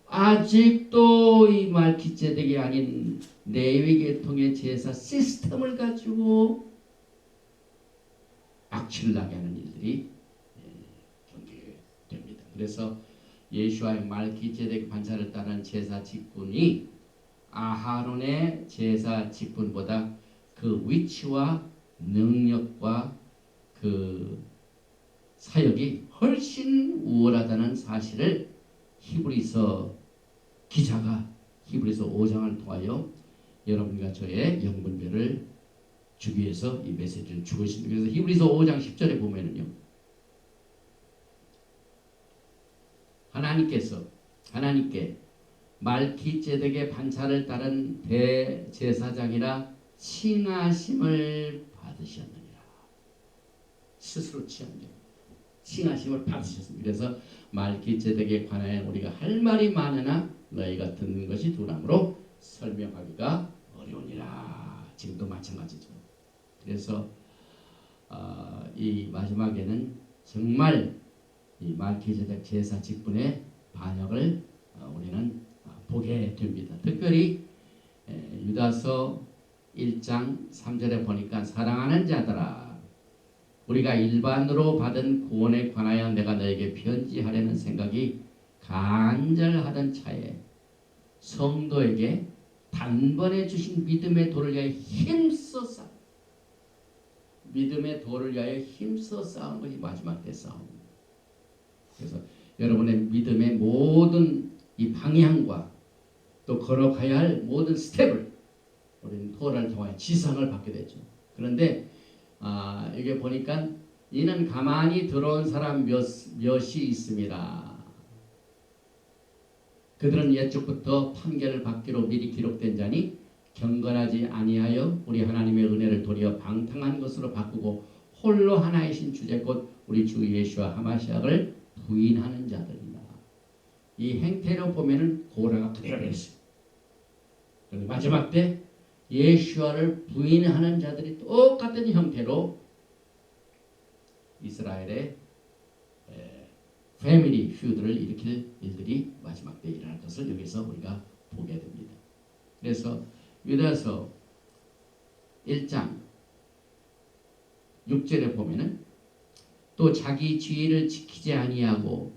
아직도 이 말기제덱이 아닌 레위 계통의 제사 시스템을 가지고 악취를 나게 하는 일들이 존재됩니다. 그래서 예수와의 말기제덱 반차를 따른 제사 직분이 아하론의 제사 직분보다 그 위치와 능력과 그 사역이 훨씬 우월하다는 사실을 히브리서 기자가 히브리서 5장을 통하여 여러분과 저의 영분별을 주기 위해서 이 메시지를 주고 있습니다. 그래서 히브리서 5장 10절에 보면은요, 하나님께 말기제덱의 반차를 따른 대제사장이라 칭하심을 받으셨느니라. 스스로 칭하심을 받으셨습니다. 그래서 말기제덱에 관하여 우리가 할 말이 많으나 너희가 듣는 것이 둔함으로 설명하기가 어려우니라. 지금도 마찬가지죠. 그래서 이 마지막에는 정말 이 말기제덱 제사 직분의 반역을 우리는 보게 됩니다. 특별히 1장 3절에 보니까 사랑하는 자들아 우리가 일반으로 받은 구원에 관하여 내가 너에게 편지하려는 생각이 간절하던 차에 성도에게 단번에 주신 믿음의 도를 위하여 힘써 싸 믿음의 도를 위하여 힘써 싸우는 것이 마지막 때 싸움입니다. 그래서 여러분의 믿음의 모든 이 방향과 또 걸어가야 할 모든 스텝을 우리는 토라를 통하여 지상을 받게 되죠. 그런데 이게 보니까 이는 가만히 들어온 사람 몇이 있습니다. 그들은 옛적부터 판결을 받기로 미리 기록된 자니 경건하지 아니하여 우리 하나님의 은혜를 도리어 방탕한 것으로 바꾸고 홀로 하나이신 주제 곧 우리 주 예수와 하마시아를 부인하는 자들이다. 이 행태로 보면은 고라가 그대로 했어요. 마지막 때 예수와를 부인하는 자들이 똑같은 형태로 이스라엘의 패밀리 퓨드를 일으킬 일들이 마지막 때 일어날 것을 여기서 우리가 보게 됩니다. 그래서 유다서 1장 6절에 보면은 또 자기 지위를 지키지 아니하고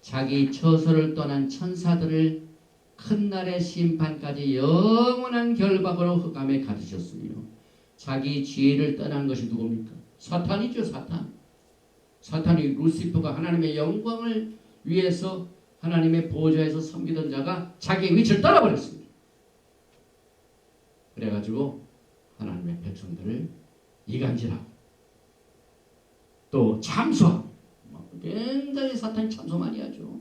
자기 처소를 떠난 천사들을 큰 날의 심판까지 영원한 결박으로 흑암에 가두셨으며 자기 지위를 떠난 것이 누굽니까? 사탄이죠. 사탄이 루시퍼가 하나님의 영광을 위해서 하나님의 보좌에서 섬기던 자가 자기의 위치를 떠나버렸습니다. 그래가지고 하나님의 백성들을 이간질하고 또 참소하고 굉장히 사탄이 참소 많이 하죠.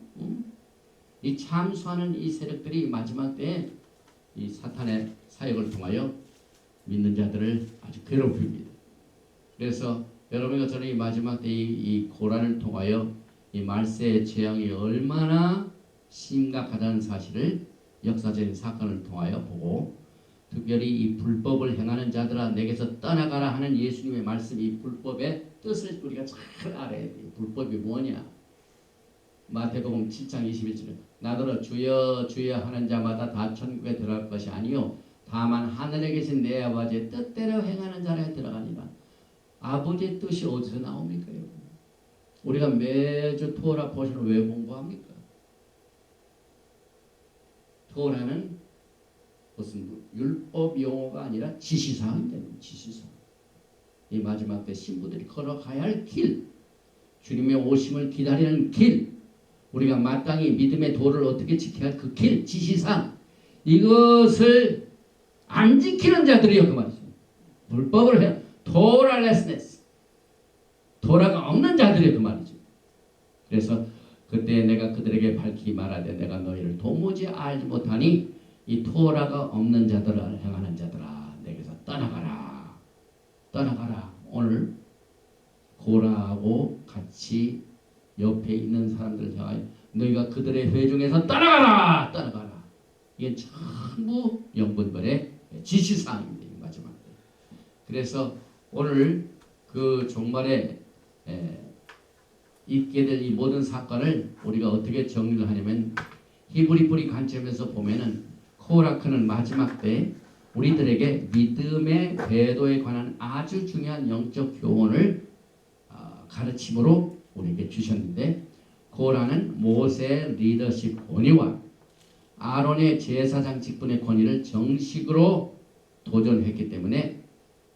이 참소하는 이 세력들이 마지막 때에 이 사탄의 사역을 통하여 믿는 자들을 아주 괴롭힙니다. 그래서 여러분과 저는 이 마지막 때 이 고난을 통하여 이 말세의 재앙이 얼마나 심각하다는 사실을 역사적인 사건을 통하여 보고 특별히 이 불법을 행하는 자들아 내게서 떠나가라 하는 예수님의 말씀이 이 불법의 뜻을 우리가 잘 알아야 돼요. 불법이 뭐냐? 마태복음 7장 21절에 나더러 주여 주여 하는 자마다 다 천국에 들어갈 것이 아니요 다만 하늘에 계신 내 아버지의 뜻대로 행하는 자라에 들어가니라. 아버지의 뜻이 어디서 나옵니까? 여러분? 우리가 매주 토라 포션을 왜 공부합니까? 토라는 무슨 율법 용어가 아니라 지시사항입니다. 지시사항. 이 마지막 때 신부들이 걸어가야 할 길, 주님의 오심을 기다리는 길, 우리가 마땅히 믿음의 도를 어떻게 지켜야 할 그 길, 지시사항, 이것을 안 지키는 자들이요 그 말이죠. 불법을 해 토라레스네스, 토라가 없는 자들이요 그 말이죠. 그래서 그때 내가 그들에게 밝히 말하되 내가 너희를 도무지 알지 못하니 이 토라가 없는 자들을 행하는 자들아 내게서 떠나가라. 오늘 고라하고 같이 옆에 있는 사람들을 향하여 너희가 그들의 회중에서 떠나가라. 이게 전부 영분별의 지시사항입니다. 마지막. 그래서 오늘 그 종말에 있게 될 이 모든 사건을 우리가 어떻게 정리를 하냐면 히브리 뿌리 관점에서 보면은 코라크는 마지막 때 우리들에게 믿음의 배도에 관한 아주 중요한 영적 교훈을 가르침으로 우리에게 주셨는데 고라는 모세의 리더십 권위와 아론의 제사장 직분의 권위를 정식으로 도전했기 때문에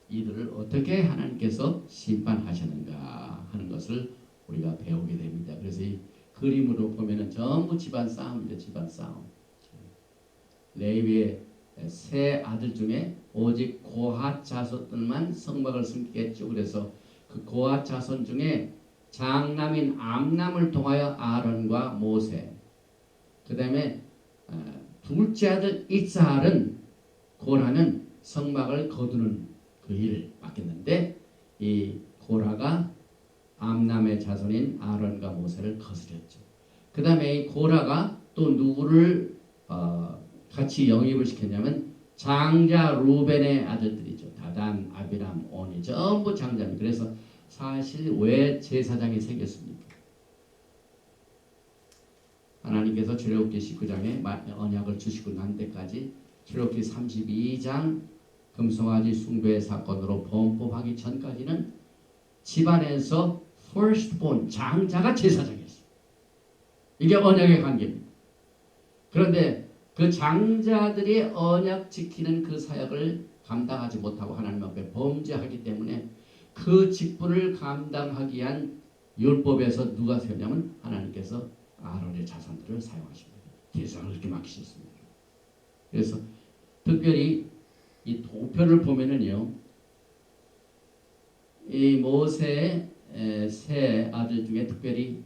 이들을 어떻게 하나님께서 심판하셨는가 하는 것을 우리가 배우게 됩니다. 그래서 이 그림으로 보면은 전부 집안 싸움입니다. 집안 싸움. 레위의 세 아들 중에 오직 고핫 자손들만 성막을 섬기겠죠. 그래서 그 고핫 자손 중에 장남인 암남을 통하여 아론과 모세, 그 다음에 둘째 아들 이스할은 고라는 성막을 거두는 그 일을 맡겼는데 이 고라가 암남의 자손인 아론과 모세를 거스렸죠. 그 다음에 이 고라가 또 누구를 같이 영입을 시켰냐면 장자 루벤의 아들들이죠. 다단, 아비람, 오니 전부 장자입니다. 그래서 사실 왜 제사장이 생겼습니까? 하나님께서 출애굽기 19장에 언약을 주시고 난 때까지 출애굽기 32장 금송아지 숭배 사건으로 범법하기 전까지는 집안에서 firstborn 장자가 제사장이었어요. 이게 언약의 관계입니다. 그런데 그 장자들이 언약 지키는 그 사역을 감당하지 못하고 하나님 앞에 범죄하기 때문에 그 직분을 감당하기 위한 율법에서 누가 세웠냐면 하나님께서 아론의 자손들을 사용하십니다. 대상을 이렇게 맡기셨습니다. 그래서 특별히 이 도표를 보면은요, 이 모세의 세 아들 중에 특별히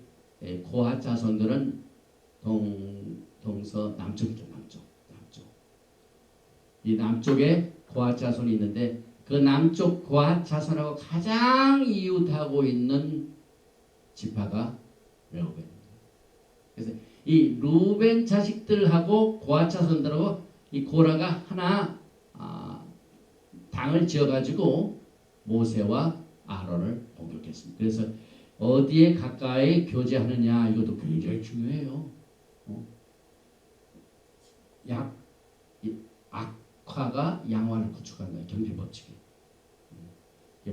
고핫 자손들은 동서 남쪽이죠. 남쪽. 이 남쪽에 고핫 자손이 있는데 그 남쪽 고핫 자손하고 가장 이웃하고 있는 지파가 르우벤입니다. 그래서 이 르우벤 자식들하고 고핫 자손들하고 이 고라가 하나 당을 지어가지고 모세와 아론을 공격했습니다. 그래서 어디에 가까이 교제하느냐 이것도 굉장히 중요해요. 악화가 양화를 구축한다. 경제 법칙이.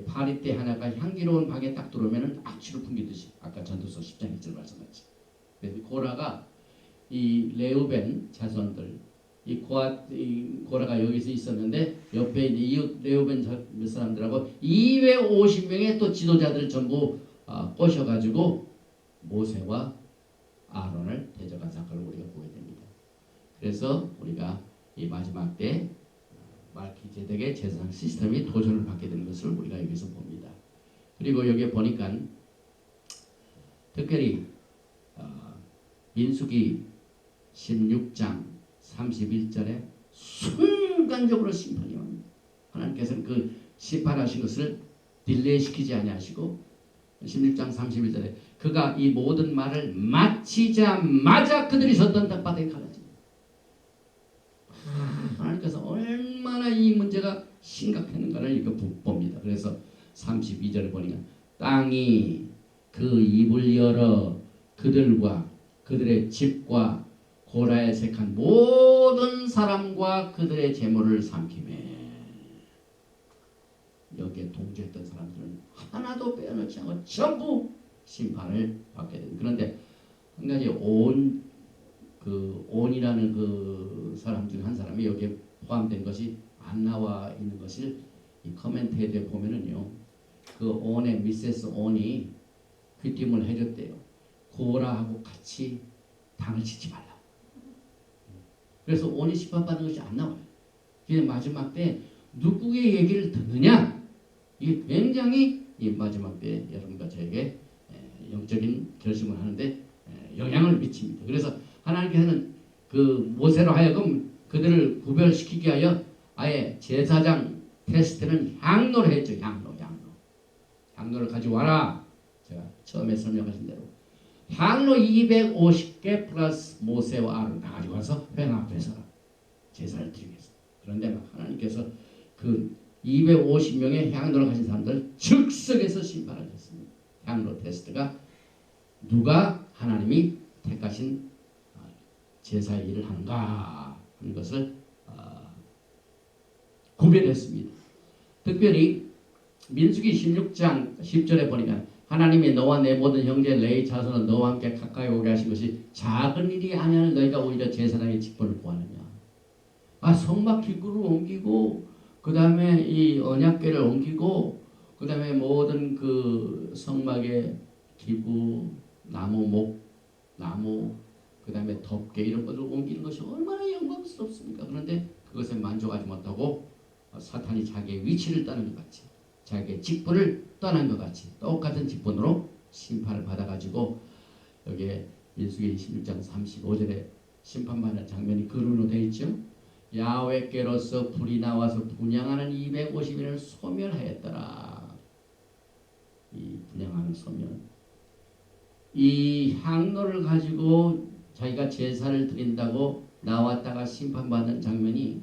파리 때 하나가 향기로운 방에 딱 들어오면은 악취를 풍기듯이 아까 전도서 10장 1절 말씀하셨지. 그래서 고라가 이 레우벤 자손들 이 고라가 여기서 있었는데 옆에 이제 이웃 레우벤 사람들하고 250명의 또 지도자들 전부 꼬셔가지고 모세와 아론을 대적한 사건을 우리가 보게 됩니다. 그래서 우리가 이 마지막 때 말기제덱의 제사장 시스템이 도전을 받게 되는 것을 우리가 여기서 봅니다. 그리고 여기에 보니까 특별히 민수기 16장 31절에 순간적으로 심판이 옵니다. 하나님께서는 그 심판하신 것을 딜레이시키지 아니하시고 16장 31절에 그가 이 모든 말을 마치자마자 그들이 섰던 땅바닥에 갈라집니다. 하나님께서 얼마나 이 문제가 심각했는가를 이거 봅니다. 그래서 32절에 보니까 땅이 그 입을 열어 그들과 그들의 집과 고라에 색한 모든 사람과 그들의 재물을 삼키매. 여기에 동조했던 사람들은 하나도 빼어놓지 않고 전부 심판을 받게 됩니다. 그런데 한 가지 온이라는 그 사람 중에 한 사람이 여기에 포함된 것이 안 나와 있는 것을 이 커멘테이터에 보면은요, 그 온의 미세스 온이 귀띔을 해줬대요. 고라하고 같이 당을 치지 말라. 그래서 온이 심판받는 것이 안 나와요. 그냥 마지막 때 누구의 얘기를 듣느냐, 이게 굉장히 이 마지막 때 여러분과 저에게 영적인 결심을 하는데 영향을 미칩니다. 그래서 하나님께서는 그 모세로 하여금 그들을 구별시키기 위하여 아예 제사장 테스트는 향로를 했죠. 향로를 가지고 와라. 제가 처음에 설명하신 대로 향로 250개 플러스 모세와 아론 다 가지고 와서 횡 앞에서 제사를 드리겠습니다. 그런데 막 하나님께서 그 250명의 향로를 가진 사람들 즉석에서 심판을 했습니다. 향로 테스트가 누가 하나님이 택하신 제사의 일을 하는가 하는 것을 구별했습니다. 특별히 민수기 16장 10절에 보니까 하나님이 너와 내 모든 형제 레위 자손은 너와 함께 가까이 오게 하신 것이 작은 일이 아니하는 너희가 오히려 제사장의 직분을 구하느냐. 성막 기구를 om기고 그 다음에 이 언약궤를 옮기고 그 다음에 모든 그 성막의 기구, 나무 그 다음에 덮개 이런 것을 옮기는 것이 얼마나 영광스럽습니까? 그런데 그것에 만족하지 못하고 사탄이 자기의 위치를 떠난 것 같이 자기의 직분을 떠난 것 같이 똑같은 직분으로 심판을 받아가지고 여기에 민수기 16장 35절에 심판받는 장면이 글로 되어 있죠. 야훼께로서 불이 나와서 분향하는 250인을 소멸하였더라. 이 분향하는 소멸. 이 향로를 가지고 자기가 제사를 드린다고 나왔다가 심판받는 장면이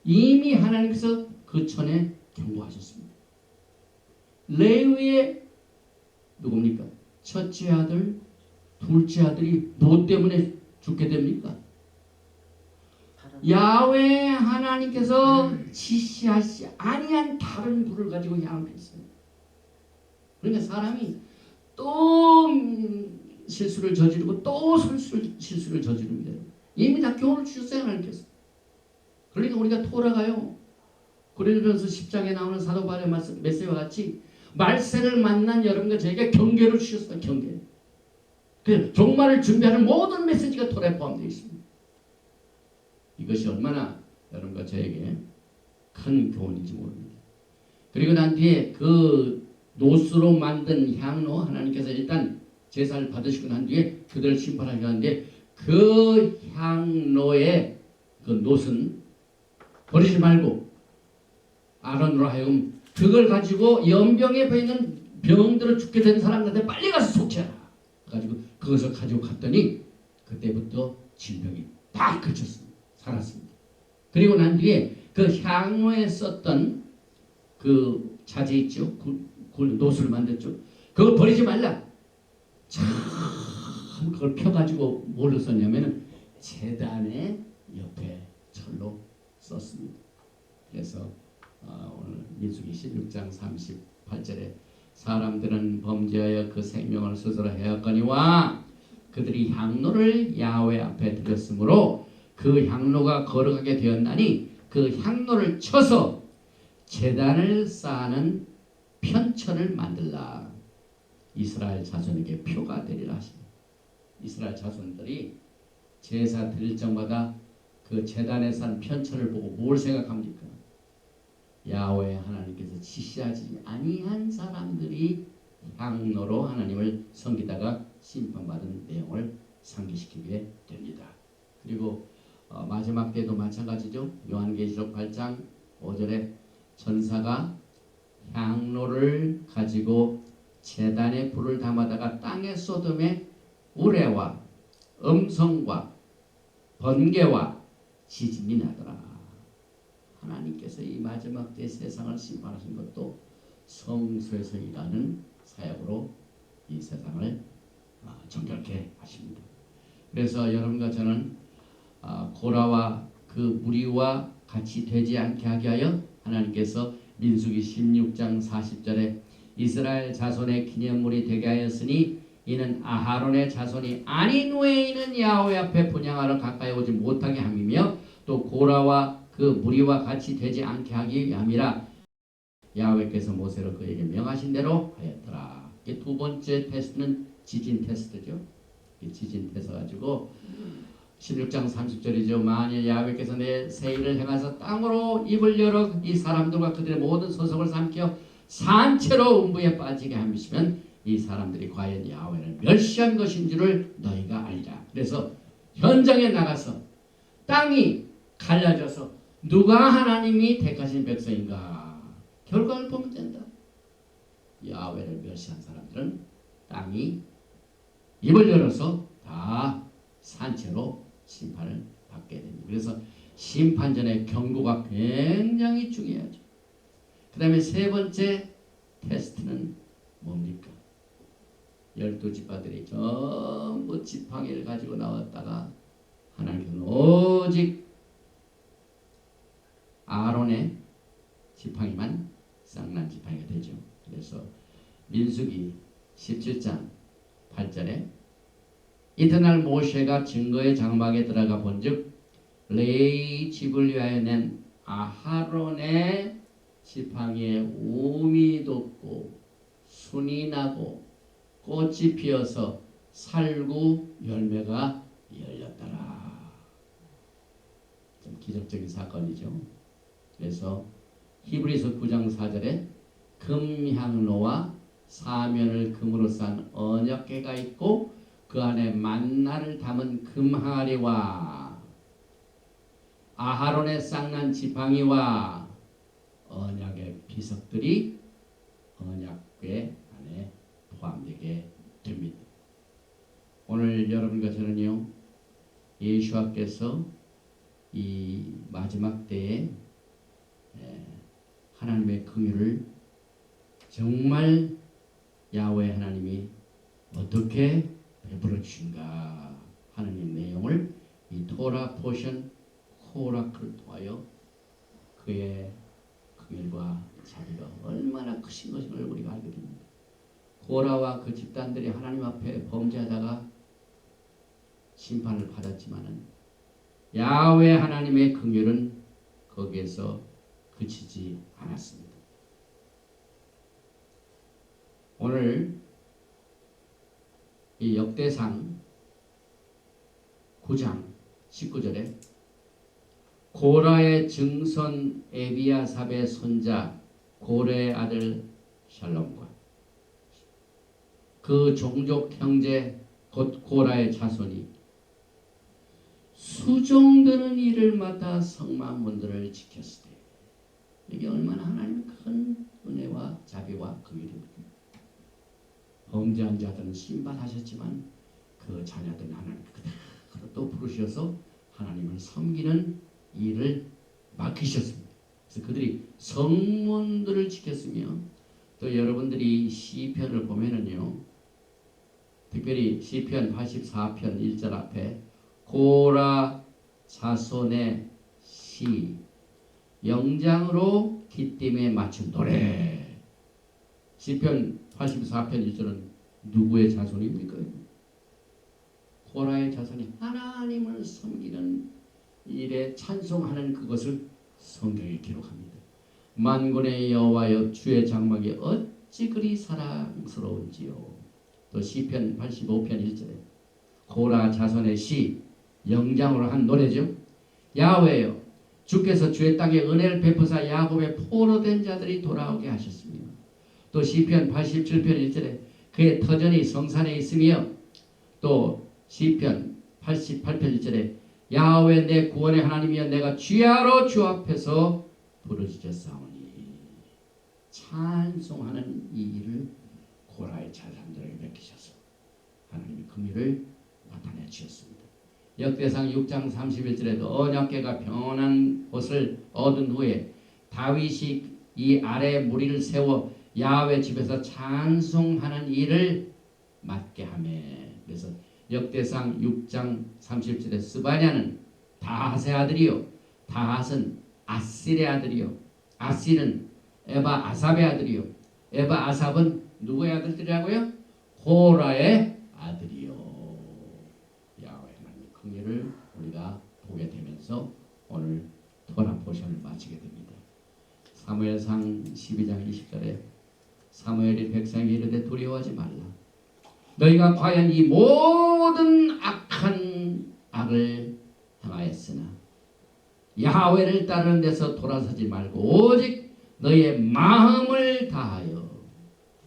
이미 하나님께서 그 전에 경고하셨습니다. 레위의 누굽니까? 첫째 아들, 둘째 아들이 뭐 때문에 죽게 됩니까? 다른 야훼 하나님께서 지시하시 아니한 다른 불을 가지고 향을 폈어요. 그러니까 사람이 또 실수를 저지르고 또 실수를 저지릅니다. 이미 다 교훈을 주셨어요, 하나님께서. 그러니까 우리가 토라가요. 고린도전서 10장에 나오는 사도 바울의 메시지와 같이 말세를 만난 여러분과 저에게 경계를 주셨어요. 경계. 그 종말을 준비하는 모든 메시지가 토라에 포함되어 있습니다. 이것이 얼마나 여러분과 저에게 큰 교훈인지 모릅니다. 그리고 난 뒤에 그 노스로 만든 향로 하나님께서 일단 제사를 받으시고 난 뒤에 그들을 심판하게 하는데 그 향로의 그 노스는 버리지 말고 아론으로 하여금 그걸 가지고 연병에 보이는 병들어 죽게 된 사람들한테 빨리 가서 속죄하라. 가지고 그것을 가지고 갔더니 그때부터 질병이 다 그쳤습니다. 살았습니다. 그리고 난 뒤에 그 향로에 썼던 그 자재 있죠. 노수를 만들죠. 그걸 버리지 말라. 참 그걸 펴가지고 뭘로 썼냐면은 제단의 옆에 철로 썼습니다. 그래서 오늘 민수기 16장 38절에 사람들은 범죄하여 그 생명을 스스로 해였거니와 그들이 향로를 야훼 앞에 드렸으므로 그 향로가 거룩하게 되었나니 그 향로를 쳐서 제단을 쌓는 편천을 만들라. 이스라엘 자손에게 표가 되리라 하십니다. 이스라엘 자손들이 제사 드릴 적마다 그 제단에 산 편천을 보고 뭘 생각합니까? 야훼 하나님께서 지시하지 아니한 사람들이 향로로 하나님을 섬기다가 심판받은 내용을 상기시키게 됩니다. 그리고 마지막 때도 마찬가지죠. 요한계시록 8장 5절에 천사가 향로를 가지고 제단에 불을 담아다가 땅에 쏟음에 우레와 음성과 번개와 지진이 나더라. 하나님께서 이 마지막 때 세상을 심판하신 것도 성소에서 일하는 사역으로 이 세상을 정결케 하십니다. 그래서 여러분과 저는 고라와 그 무리와 같이 되지 않게 하게 하여 하나님께서 민수기 16장 40절에 이스라엘 자손의 기념물이 되게 하였으니 이는 아하론의 자손이 아닌 외에는 야훼 앞에 분향하러 가까이 오지 못하게 함이며 또 고라와 그 무리와 같이 되지 않게 하기 위함이라. 야훼께서 모세로 그에게 명하신 대로 하였더라. 이 두 번째 테스트는 지진 테스트죠. 이 지진 테스트 가지고 16장 30절이죠. 만일 야훼께서 내 세일을 행하사 땅으로 입을 열어 이 사람들과 그들의 모든 소속을 삼켜 산채로 음부에 빠지게 하시면 이 사람들이 과연 야훼를 멸시한 것인 줄을 너희가 알리라. 그래서 현장에 나가서 땅이 갈라져서 누가 하나님이 택하신 백성인가 결과를 보면 된다. 야훼를 멸시한 사람들은 땅이 입을 열어서 다 산채로 심판을 받게 됩니다. 그래서 심판 전에 경고가 굉장히 중요하죠. 그 다음에 세 번째 테스트는 뭡니까? 12지파들이 전부 지팡이를 가지고 나왔다가 하나님께서는 오직 아론의 지팡이만 쌍난 지팡이가 되죠. 그래서 민수기 17장 8절에 이튿날 모세가 증거의 장막에 들어가 본즉 레위 집을 위하여 낸 아하론의 지팡이에 움이 돋고 순이 나고 꽃이 피어서 살구 열매가 열렸더라. 좀 기적적인 사건이죠. 그래서 히브리서 9장 4절에 금향로와 사면을 금으로 싼 언약궤가 있고 그 안에 만나를 담은 금항아리와 아하론의 쌍난 지팡이와 언약의 비석들이 언약궤 안에 포함되게 됩니다. 오늘 여러분과 저는요, 예수와께서 이 마지막 때에 하나님의 긍휼을 정말 야훼 하나님이 어떻게 베풀어 주신가 하는 이 내용을 이 토라 포션 코라크를 통하여 그의 긍휼과 자비가 얼마나 크신 것을 우리가 알게 됩니다. 고라와 그 집단들이 하나님 앞에 범죄하다가 심판을 받았지만은 야훼 하나님의 긍휼은 거기에서 그치지 않았습니다. 오늘 이 역대상 9장 19절에 고라의 증손 에비아삽의 손자 고레의 아들 샬롬과 그 종족 형제 곧 고라의 자손이 수종드는 일을 맡아 성막문들을 지켰을 때 이게 얼마나 하나님의 큰 은혜와 자비와 긍휼입니까? 범죄한 자들은 심판하셨지만 그 자녀들은 하나님 그대로 또 부르셔서 하나님을 섬기는 일을 맡기셨습니다. 그래서 그들이 성문들을 지켰으며 또 여러분들이 시편을 보면은요, 특별히 시편 84편 1절 앞에 고라 자손의 시 영장으로 기쁨에 맞춘 노래. 시편 84편 1절은 누구의 자손입니까? 고라의 자손이 하나님을 섬기는 일에 찬송하는 그것을 성경에 기록합니다. 만군의 여호와여 주의 장막이 어찌 그리 사랑스러운지요. 또 시편 85편 1절에 고라 자손의 시 영장으로 한 노래죠. 야훼여 주께서 주의 땅에 은혜를 베푸사 야곱의 포로된 자들이 돌아오게 하셨습니다. 또 시편 87편 1절에 그의 터전이 성산에 있으며 또 시편 88편 1절에 야훼 내 구원의 하나님이여 내가 주야로 주 앞에서 부르짖었사오니 찬송하는 이 일을 고라의 자손들에게 맡기셔서 하나님의 긍휼을 나타내 주셨습니다. 역대상 6장 31절에도 언약궤가 평온한 곳을 얻은 후에 다윗이 이 아래 무리를 세워 야훼 집에서 찬송하는 일을 맡게 하며, 그래서 역대상 6장 30절에 스바냐는 다핫의 아들이요 다핫은 아실의 아들이요 아실은 에바 아삽의 아들이요 에바 아삽은 누구의 아들들이라고요? 고라의 아들이요. 야훼 하나님의 긍휼을 우리가 보게 되면서 오늘 토라 포션을 마치게 됩니다. 사무엘상 12장 20절에 사무엘이 백성에게 이르되 두려워하지 말라. 너희가 과연 이 모든 악한 악을 행하였으나 야훼를 따르는 데서 돌아서지 말고 오직 너희의 마음을 다하여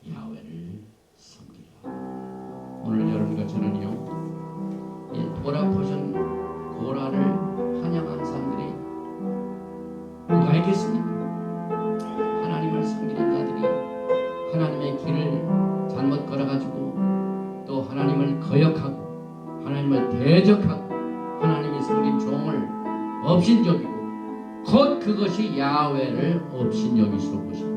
야훼를 섬기라. 오늘 여러분과 저는요, 이 토라 포션 고라를 환영한 사람들이 누가 있겠습니까? 하나님을 섬기는 자들이 하나님의 길을 잘못 걸어가지고 또 하나님을 거역하고 하나님을 대적하고 하나님이 섬긴 종을 업신여기고 곧 그것이 야훼를 업신여기시로 보십니다.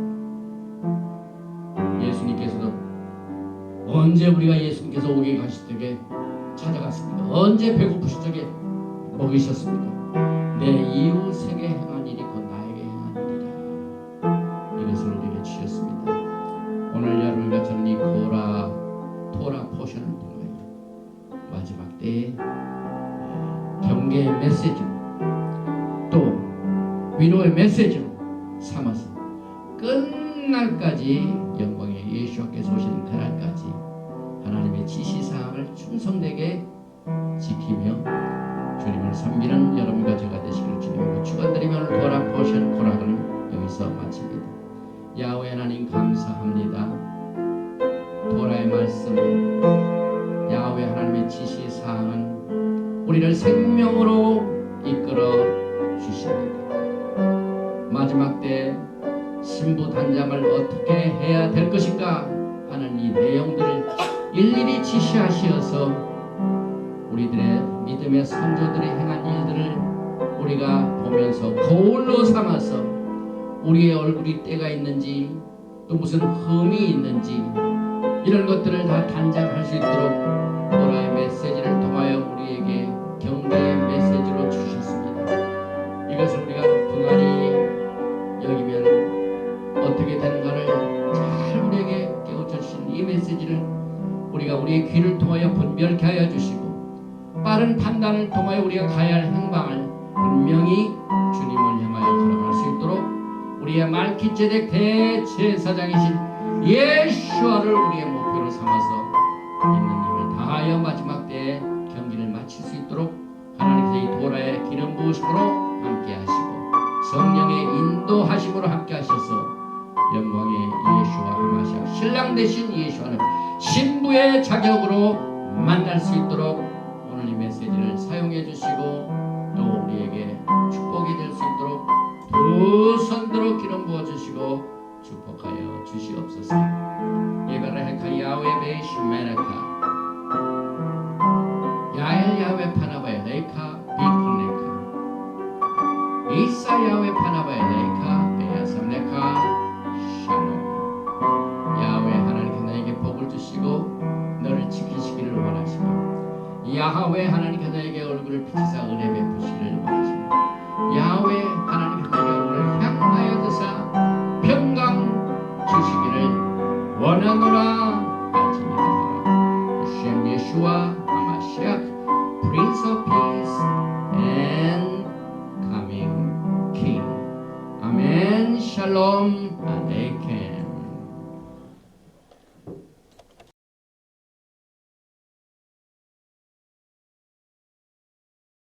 예수님께서도 언제 우리가 예수님께서 오게 가실 때에 찾아갔습니까? 언제 배고프실 적에 먹이셨습니까? 내 이웃에게 행한 일이 곧 나에게 행한 일이라. 이것을 우리에게 주셨습니다. 오늘 여러분과 저는 이 토라 포션을 통하여 마지막 때에 경계의 메시지로 또 위로의 메시지로 삼아서 끝날까지 영광의 예수께서 오시는 그날까지 하나님의 지시사항을 충성되게 지키며 주님을 섬기는 여러분과 제가 되시기를 주님으로 축원드리며 오늘 토라 포션 코라는 여기서 마칩니다. 야훼 하나님 감사합니다. 토라의 말씀 야훼 하나님의 지시사항은 우리를 생명으로 이끌어 주십니다. 마지막 때 신부 단장을 어떻게 해야 될 것인가 하는 이 내용들을 일일이 지시하시어서 우리들의 믿음의 선조들이 행한 일들을 우리가 보면서 거울로 삼아서 우리의 얼굴이 때가 있는지 또 무슨 흠이 있는지 이런 것들을 다 단장할 수 있도록 토라의 메시지를 통하여 우리에게 경계의 메시지로 주셨습니다. 연단을 통하여 우리가 가야 할 행방을 분명히 주님을 향하여 걸어갈 수 있도록 우리의 말기ጼ덱 대제사장이신 예수와를 우리의 목표로 삼아서 있는 힘을 다하여 마지막 때에 경기를 마칠 수 있도록 하나님께서 이 도라의 기름 부으심으로 함께 하시고 성령의 인도하심으로 함께 하셔서 영광의 예수와 하마시아 신랑 되신 예수와는 신부의 자격으로 만날 수 있도록 오늘 이 메시지를 사용해 주시고 또 우리에게 축복이 될 수 있도록 두 손들어 기름 부어 주시고 축복하여 주시옵소서. 예베레카 야훼 베이시 메레카 야엘 야훼 파나바에 레이카 비크네카 이사 야훼 파나바에 레이카 베야삼레카 야훼 하나님께 나에게 복을 주시고 너를 지키시기를 원하시며 야훼 하나님께 나에게 얼굴을 비치사 은혜 베푸시기를 원하시며 야훼 하나님께 나에게 얼굴을 향하여 드사 평강 주시기를 원하노라 하시니라. 셴 예수와 하마시아 Prince of Peace and Coming King. 아멘. 샬롬 알레이케.